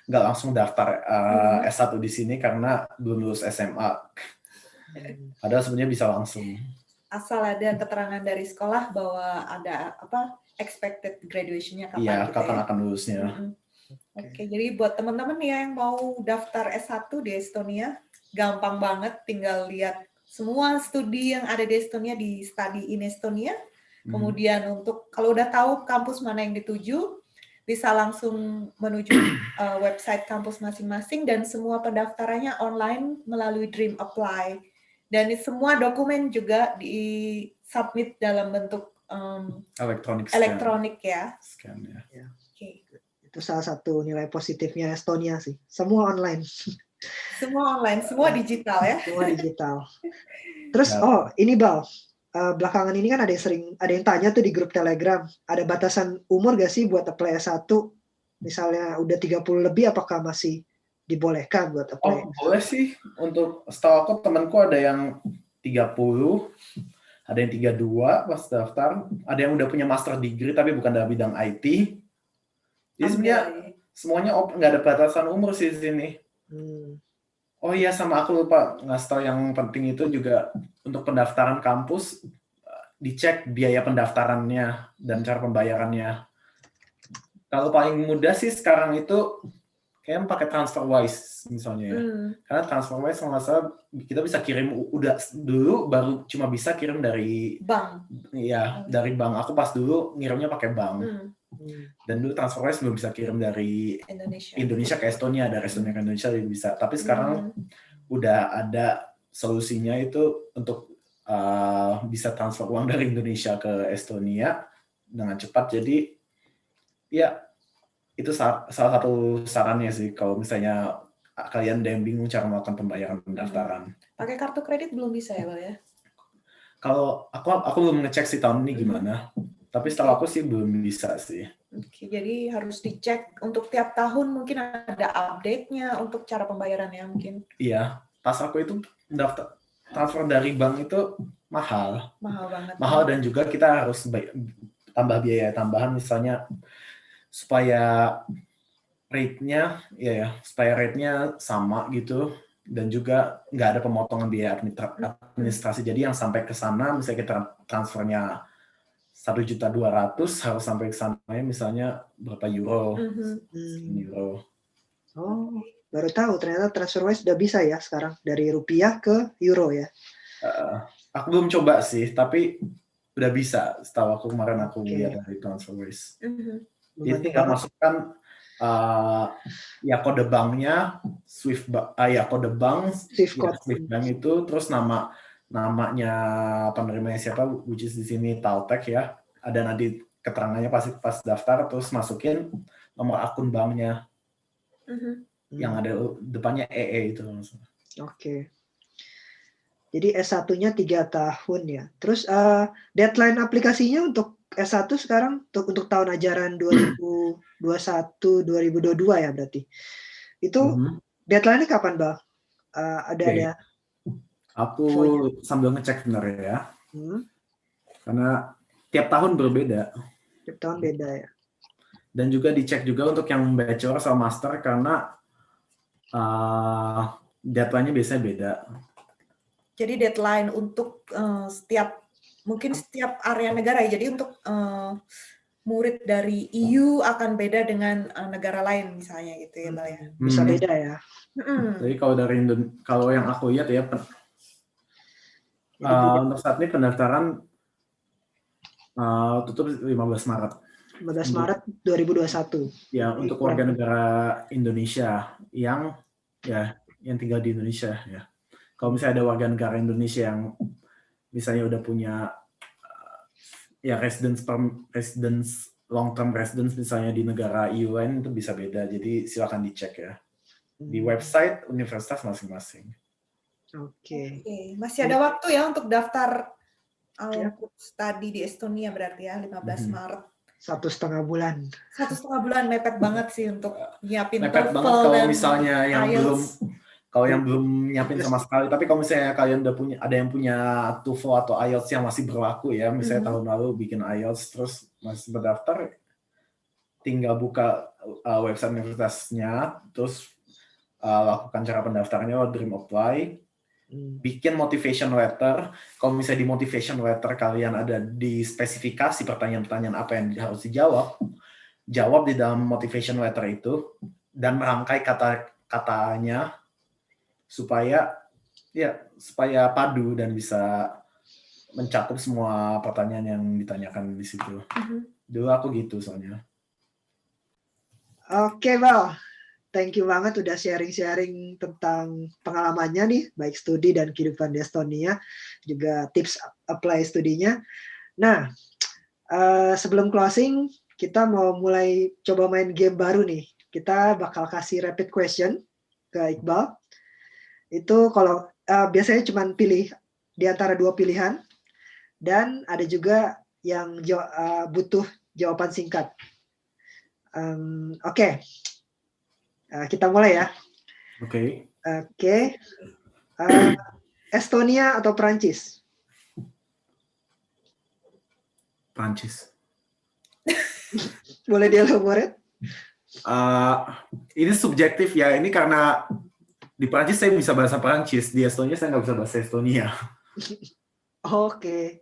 nggak langsung daftar S1 di sini karena belum lulus SMA. Padahal sebenarnya bisa langsung. Asal ada keterangan dari sekolah bahwa ada expected graduation-nya kapan. Iya, gitu kapan ya? akan lulusnya. Oke, jadi buat teman-teman yang mau daftar S1 di Estonia, gampang banget, tinggal lihat semua studi yang ada di Estonia di Study in Estonia. Kemudian untuk kalau udah tahu kampus mana yang dituju, bisa langsung menuju website kampus masing-masing dan semua pendaftarannya online melalui Dream Apply. Dan semua dokumen juga di-submit dalam bentuk elektronik ya. Scan ya. Okay. Itu salah satu nilai positifnya Estonia sih. Semua online. Semua online, semua digital ya. Semua digital. Terus ini Bal, belakangan ini kan ada yang tanya tuh di grup Telegram, ada batasan umur gak sih buat apply S1? Misalnya udah 30 lebih apakah masih dibolehkan buat apply? Boleh sih. Untuk setahu aku temanku ada yang 30, ada yang 32 pas daftar, ada yang udah punya master degree tapi bukan dalam bidang IT. Jadi sebenarnya semuanya nggak ada batasan umur sih di sini. Oh iya, sama aku lupa ngasih tahu yang penting itu juga untuk pendaftaran kampus dicek biaya pendaftarannya dan cara pembayarannya. Kalau paling mudah sih sekarang itu kayaknya pakai TransferWise misalnya ya. Karena TransferWise kalau nggak salah kita bisa kirim udah dulu baru cuma bisa kirim dari bank. Iya, dari bank. Aku pas dulu ngirimnya pakai bank. Dan dulu TransferWise belum bisa kirim dari Indonesia ke Estonia, dari Estonia ke Indonesia belum bisa. Tapi sekarang udah ada solusinya itu untuk bisa transfer uang dari Indonesia ke Estonia dengan cepat. Jadi ya itu salah satu sarannya sih kalau misalnya kalian ada yang bingung cara melakukan pembayaran pendaftaran. Pakai kartu kredit belum bisa ya, Bal ya? Kalau aku belum ngecek sih tahun ini gimana. Tapi setahu aku sih belum bisa sih. Oke, jadi harus dicek untuk tiap tahun mungkin ada update-nya untuk cara pembayarannya mungkin. Iya, pas aku itu daftar transfer dari bank itu mahal. Mahal banget. Mahal dan juga kita harus tambah biaya tambahan misalnya supaya rate-nya supaya rate-nya sama gitu dan juga nggak ada pemotongan biaya administrasi. Jadi yang sampai ke sana misalnya kita transfernya 1.200.000 harus sampai ke sana misalnya berapa euro. Euro. Oh, baru tahu ternyata TransferWise sudah bisa ya sekarang dari rupiah ke euro ya. Aku belum coba sih, tapi udah bisa. Setahu aku kemarin aku lihat dari TransferWise. Jadi tinggal masukkan ya kode banknya, kode bank, Swift code. Swift bank itu, terus namanya penerimanya siapa, which is di sini Taltech ya. Ada nanti keterangannya pas daftar, terus masukin nomor akun banknya yang ada depannya EE itu. Oke. Jadi S1-nya 3 tahun ya. Terus deadline aplikasinya untuk S1 sekarang untuk tahun ajaran 2021-2022 ya berarti. Itu deadline-nya kapan, Bang? Ada Aku infonya? sambil ngecek sebenarnya ya. Karena tiap tahun berbeda. Tiap tahun beda ya. Dan juga dicek juga untuk yang bachelor sama master karena deadline-nya biasanya beda. Jadi deadline untuk setiap area negara ya. Jadi untuk murid dari EU akan beda dengan negara lain misalnya gitu ya, Bal ya. Bisa beda ya. Jadi kalau yang aku lihat ya, untuk saat ini pendaftaran tutup 15 Maret. 15 Maret 2021. Ya, untuk warga negara Indonesia yang tinggal di Indonesia ya. Kalau misalnya ada warga negara Indonesia yang misalnya udah punya ya long term residence misalnya di negara EU lain, itu bisa beda. Jadi silakan dicek ya di website universitas masing-masing. Oke. Masih ada waktu ya untuk daftar studi di Estonia berarti ya 15 Maret. 1,5 bulan. 1,5 bulan mepet banget sih untuk nyiapin mepet TOEFL banget kalau dan misalnya yang IELTS. belum nyiapin sama sekali. Tapi kalau misalnya kalian ada yang punya TOEFL atau IELTS yang masih berlaku ya, misalnya tahun lalu bikin IELTS terus masih berdaftar, tinggal buka website universitasnya, terus lakukan cara pendaftarannya lewat Dream Apply, bikin motivation letter. Kalau misalnya di motivation letter kalian ada di spesifikasi pertanyaan-pertanyaan apa yang harus dijawab, jawab di dalam motivation letter itu dan merangkai kata-katanya supaya padu dan bisa mencakup semua pertanyaan yang ditanyakan di situ. Dulu aku gitu soalnya. Oke, Bal. Thank you banget udah sharing-sharing tentang pengalamannya nih, baik studi dan kehidupan di Estonia, juga tips apply studinya. Nah, sebelum closing, kita mau mulai coba main game baru nih. Kita bakal kasih rapid question ke Iqbal. Itu kalau biasanya cuma pilih di antara 2 pilihan, dan ada juga yang butuh jawaban singkat. Oke. Kita mulai ya. Oke. Estonia atau Prancis? Prancis. Boleh dielaborate? Ini subjektif ya. Ini karena di Prancis saya bisa bahasa Prancis, di Estonia saya nggak bisa bahasa Estonia. Oke.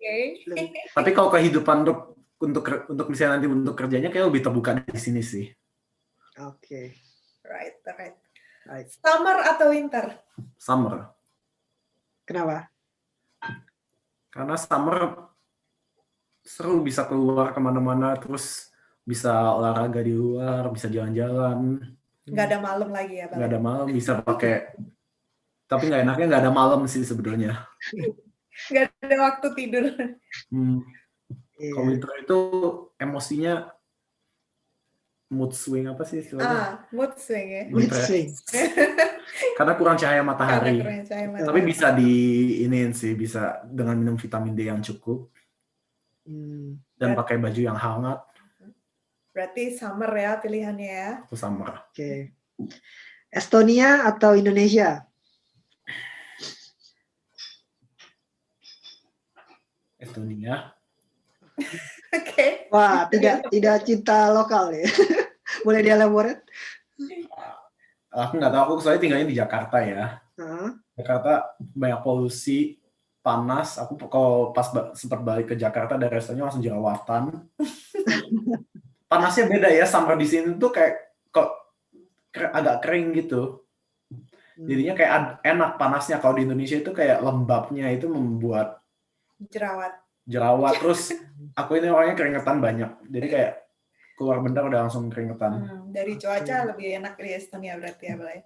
Tapi kalau kehidupan untuk misalnya nanti untuk kerjanya kayak lebih terbuka di sini sih. Oke. Right. Summer atau winter? Summer. Kenapa? Karena summer seru, bisa keluar kemana-mana, terus bisa olahraga di luar, bisa jalan-jalan. Nggak ada malam lagi ya, Bang? Nggak ada malam, bisa pakai. Tapi nggak enaknya nggak ada malam sih sebenarnya. Nggak ada waktu tidur. Kalau winter itu emosinya mood swing apa sih istilahnya? Mood swing ya. Mood swing. Karena kurang cahaya matahari. Tapi Tapi bisa bisa dengan minum vitamin D yang cukup. Dan pakai baju yang hangat. Berarti summer ya pilihannya ya. Itu summer. Oke. Estonia atau Indonesia? Estonia. Oke. Wah, tidak cinta lokal ya. Boleh dielaborate? Aku nggak tahu, aku soalnya tinggalnya di Jakarta ya. Jakarta banyak polusi, panas. Aku kalau pas sempat balik ke Jakarta dari Estonia langsung jerawatan. Panasnya beda ya, summer di sini tuh kayak kok agak kering gitu. Jadinya kayak enak panasnya. Kalau di Indonesia itu kayak lembabnya itu membuat jerawat. Terus aku ini orangnya keringetan banyak. Jadi kayak keluar bentar udah langsung keringetan. Dari cuaca lebih enak di Estonia berarti ya, Bel?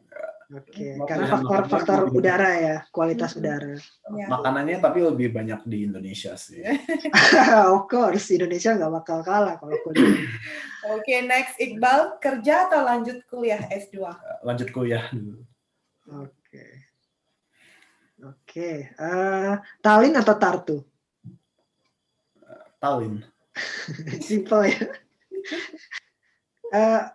Oke, Mau karena pilihan makanannya faktor lebih banyak. udara ya, kualitas udara. Ya. Makanannya tapi lebih banyak di Indonesia sih. Of course, Indonesia nggak bakal kalah kalau kuliner. Oke, next Iqbal, kerja atau lanjut kuliah S2? Lanjut kuliah dulu. Oke. Oke. Tallinn atau Tartu? Tallinn. Simple ya.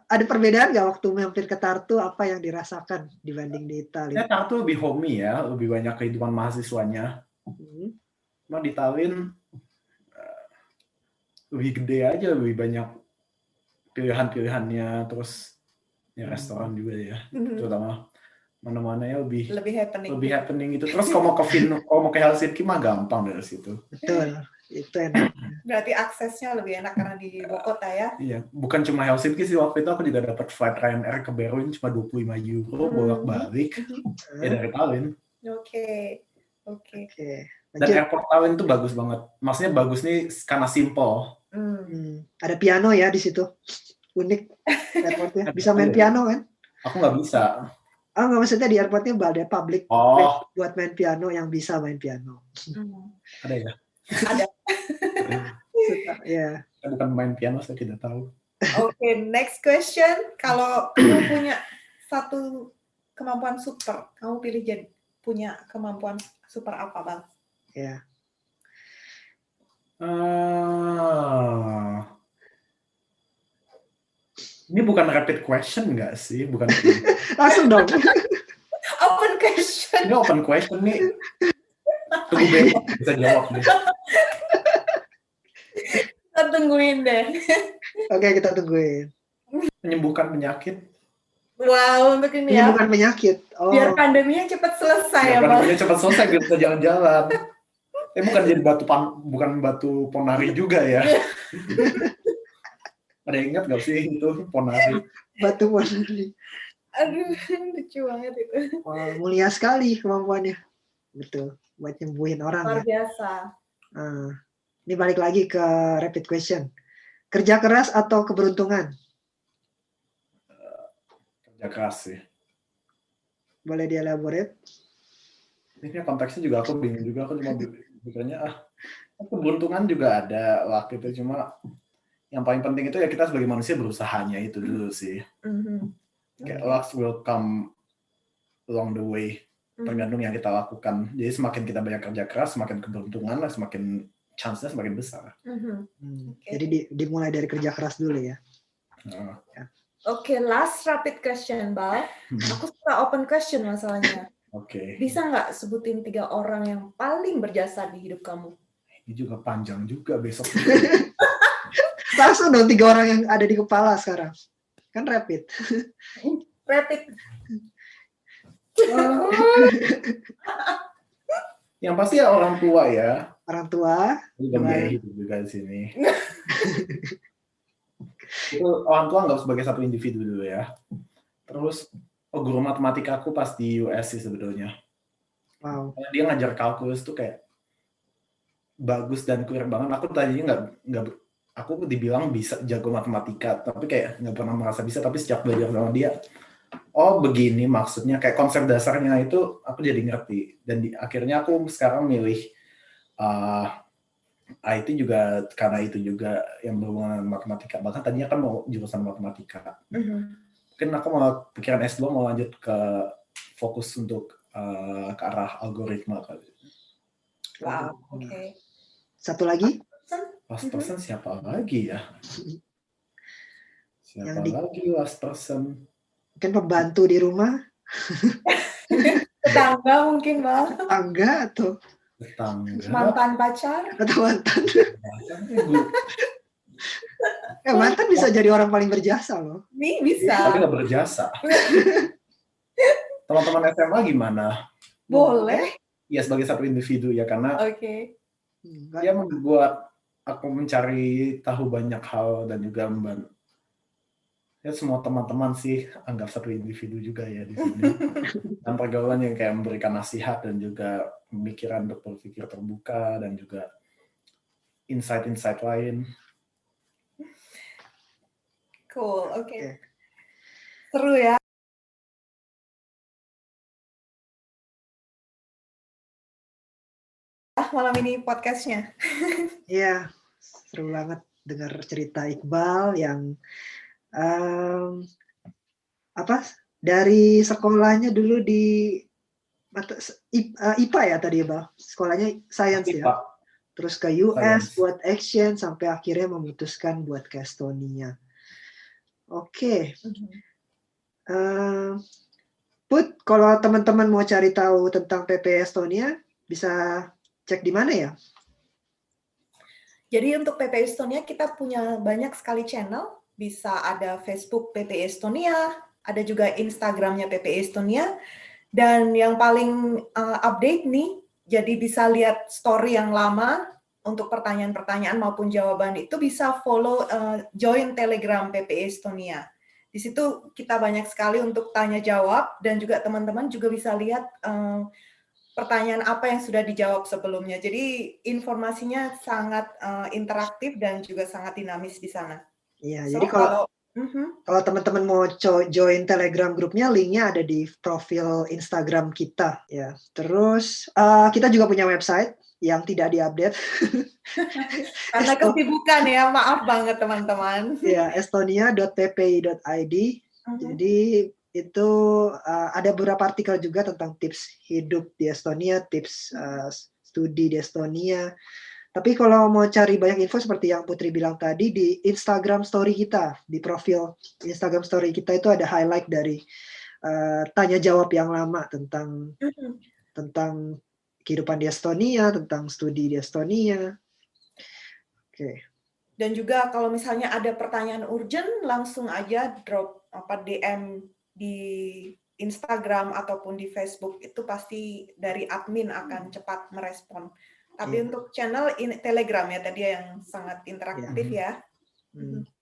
Ada perbedaan nggak waktu mampir ke Tartu, apa yang dirasakan dibanding di Tallinn? Tartu lebih homey ya, lebih banyak kehidupan mahasiswanya. Cuma di Tallinn lebih gede aja, lebih banyak pilihan-pilihannya, terus ya restoran juga ya, terutama mana-mananya lebih happening gitu. Terus kalau mau ke Helsinki mah gampang dari situ. Betul, itu enak. Berarti aksesnya lebih enak karena di ibu kota ya? Iya, bukan cuma Helsinki sih, waktu itu aku juga dapat flight Ryanair ke Berlin cuma 25 euro bolak-balik ya dari Tallinn. Oke. Dan airport Tallinn tuh bagus banget. Maksudnya bagus nih karena simple. Ada piano ya di situ. Unik airportnya. Bisa main piano kan? Aku nggak bisa. Oh, nggak, maksudnya di airportnya ada public buat main piano, yang bisa main piano. Ada ya? Ada. Ya. Saya bukan main piano, saya tidak tahu. Oke, next question. Kalau kamu punya satu kemampuan super, kamu pilih punya kemampuan super apa, Bang? Ya. Ini bukan rapid question nggak sih? Bukan. Langsung dong. Open question. Ini open question nih. Tunggu besok bisa jawab deh. Kita tungguin deh. Oke, kita tungguin. Menyembuhkan penyakit. Wow, untuk ini ya. Bukan penyakit. Biar pandeminya cepat selesai ya, Bang. Pandeminya cepat selesai, biar bisa jalan-jalan. Bukan jadi bukan batu ponari juga ya. Ada yang ingat nggak sih itu ponari? Batu ponari. Aduh, lucu banget itu. Wah, mulia sekali kemampuannya. Betul, buat nyembuhin orang. Luar biasa. Ini balik lagi ke rapid question. Kerja keras atau keberuntungan? Kerja keras sih. Boleh dielaborate? Ini konteksnya juga aku bingung juga. Aku cuma pikirnya keberuntungan juga ada waktu itu, cuma yang paling penting itu ya kita sebagai manusia berusahanya itu dulu sih. Kayak luck will come along the way, tergantung yang kita lakukan. Jadi semakin kita banyak kerja keras, semakin keberuntungan lah, semakin chance-nya semakin besar. Jadi dimulai dari kerja keras dulu ya. Oke, last rapid question, Bal. Aku suka open question masalahnya. Oke. Bisa nggak sebutin 3 orang yang paling berjasa di hidup kamu? Ini juga panjang juga besok. Langsung dong 3 orang yang ada di kepala sekarang. Kan rapid. Rapid. Yang pasti ya orang tua ya. Orang tua. Juga biaya hidup juga di sini. Itu orang tua nggak sebagai satu individu dulu ya. Terus guru matematika aku pas di US sih sebetulnya. Wow. Dia ngajar kalkulus tuh kayak bagus dan clear banget. Aku tadinya nggak aku dibilang bisa jago matematika, tapi kayak nggak pernah merasa bisa. Tapi sejak belajar sama dia, oh begini maksudnya, kayak konsep dasarnya itu aku jadi ngerti. Dan akhirnya aku sekarang milih IT juga karena itu juga yang berhubungan dengan matematika. Bahkan tadinya kan mau jurusan matematika. Mungkin aku mau pikiran S2 mau lanjut ke fokus untuk ke arah algoritma kali. Wow, oke. Satu lagi? Last person siapa lagi ya? Lagi last person? Mungkin pembantu di rumah? Tetangga mungkin, Bang. Tetangga atau? Tetangga. Mantan pacar? Atau mantan? Mantan bisa jadi orang paling berjasa loh. Nih bisa. Tapi nggak berjasa. Teman-teman SMA gimana? Boleh. Ya sebagai satu individu ya, karena dia membuat aku mencari tahu banyak hal dan juga ya semua teman-teman sih anggap satu individu juga ya di sini. Dan pergaulan yang kayak memberikan nasihat dan juga pemikiran untuk berpikir terbuka dan juga insight-insight lain. Cool, oke. Seru ya. malam ini podcastnya. Iya, seru banget dengar cerita Iqbal yang dari sekolahnya dulu di IPA ya tadi ya, Bal? Sekolahnya science ya. IPA. Terus ke US Science. buat action sampai akhirnya memutuskan buat ke Estonia. Oke. Put, kalau teman-teman mau cari tahu tentang PP Estonia, bisa cek di mana ya? Jadi untuk PP Estonia kita punya banyak sekali channel. Bisa ada Facebook PP Estonia, ada juga Instagramnya PP Estonia. Dan yang paling update nih, jadi bisa lihat story yang lama untuk pertanyaan-pertanyaan maupun jawaban itu bisa follow join Telegram PP Estonia. Di situ kita banyak sekali untuk tanya jawab dan juga teman-teman juga bisa lihat pertanyaan apa yang sudah dijawab sebelumnya. Jadi informasinya sangat interaktif dan juga sangat dinamis di sana. Iya, So, jadi kalau teman-teman mau join Telegram grupnya, linknya ada di profil Instagram kita. Ya, terus kita juga punya website yang tidak diupdate. Karena kesibukan ya, maaf banget teman-teman. Ya, estonia.ppi.id. Jadi itu ada beberapa artikel juga tentang tips hidup di Estonia, tips studi di Estonia. Tapi kalau mau cari banyak info seperti yang Putri bilang tadi, di Instagram story kita, di profil Instagram story kita itu ada highlight dari tanya jawab yang lama tentang kehidupan di Estonia, tentang studi di Estonia. Oke. Dan juga kalau misalnya ada pertanyaan urgent, langsung aja drop DM di Instagram ataupun di Facebook, itu pasti dari admin akan cepat merespon. Tapi untuk channel Telegram ya tadi yang sangat interaktif ya.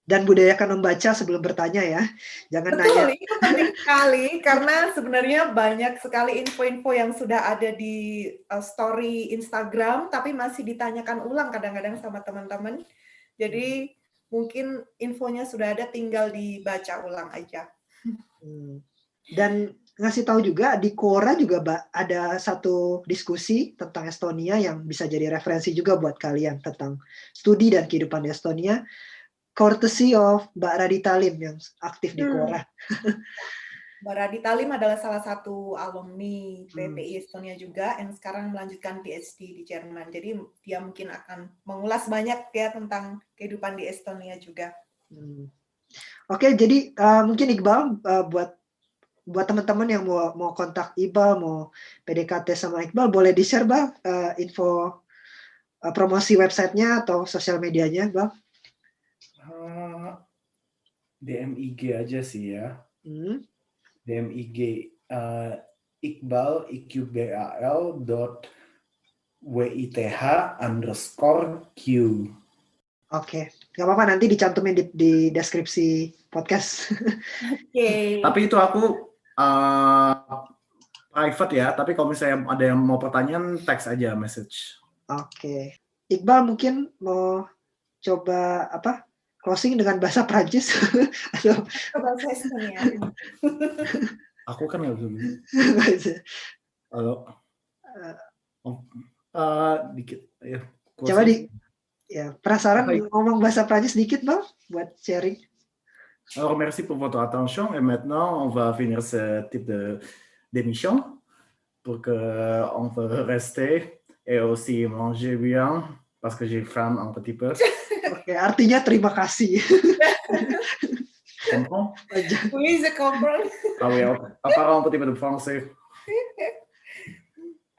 Dan budayakan membaca sebelum bertanya ya. Jangan Betul, nanya. itu penting sekali karena sebenarnya banyak sekali info-info yang sudah ada di story Instagram tapi masih ditanyakan ulang kadang-kadang sama teman-teman. Jadi mungkin infonya sudah ada, tinggal dibaca ulang aja. Dan ngasih tahu juga di Quora juga ada satu diskusi tentang Estonia yang bisa jadi referensi juga buat kalian tentang studi dan kehidupan di Estonia. Courtesy of Mbak Radita Lim yang aktif di Quora. Mbak Radita Lim adalah salah satu alumni PPI Estonia juga yang sekarang melanjutkan PhD di Jerman. Jadi dia mungkin akan mengulas banyak ya tentang kehidupan di Estonia juga. Oke, jadi mungkin Iqbal buat teman-teman yang mau kontak Iqbal, mau PDKT sama Iqbal, boleh di-share Bang info promosi websitenya atau sosial medianya Bang? DM IG aja sih ya. DM IG Iqbal iqbal.with_q. Oke, nggak apa-apa, nanti dicantumin di deskripsi podcast. Oke. Tapi itu aku private ya, tapi kalau misalnya ada yang mau pertanyaan, text aja message. Oke. Iqbal mungkin mau coba closing dengan bahasa Prancis atau bahasa Estonia. Aku kan nggak bisa. Halo. Dikit ya. Coba penasaran ngomong bahasa Prancis dikit Bang buat sharing. Alors merci pour votre attention et maintenant on va finir ce type d'émission pour que on peut rester et aussi manger bien parce que j'ai faim un petit peu. Oke, artinya terima kasih. Comprends? Oui, je comprends. Ah oui, apparemment un petit peu de français.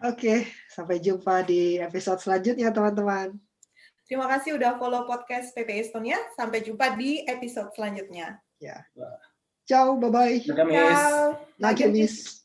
Oke, sampai jumpa di episode selanjutnya teman-teman. Terima kasih udah follow podcast PPI Estonia. Sampai jumpa di episode selanjutnya. Ya. Ciao, bye-bye. Ciao. Nagemis.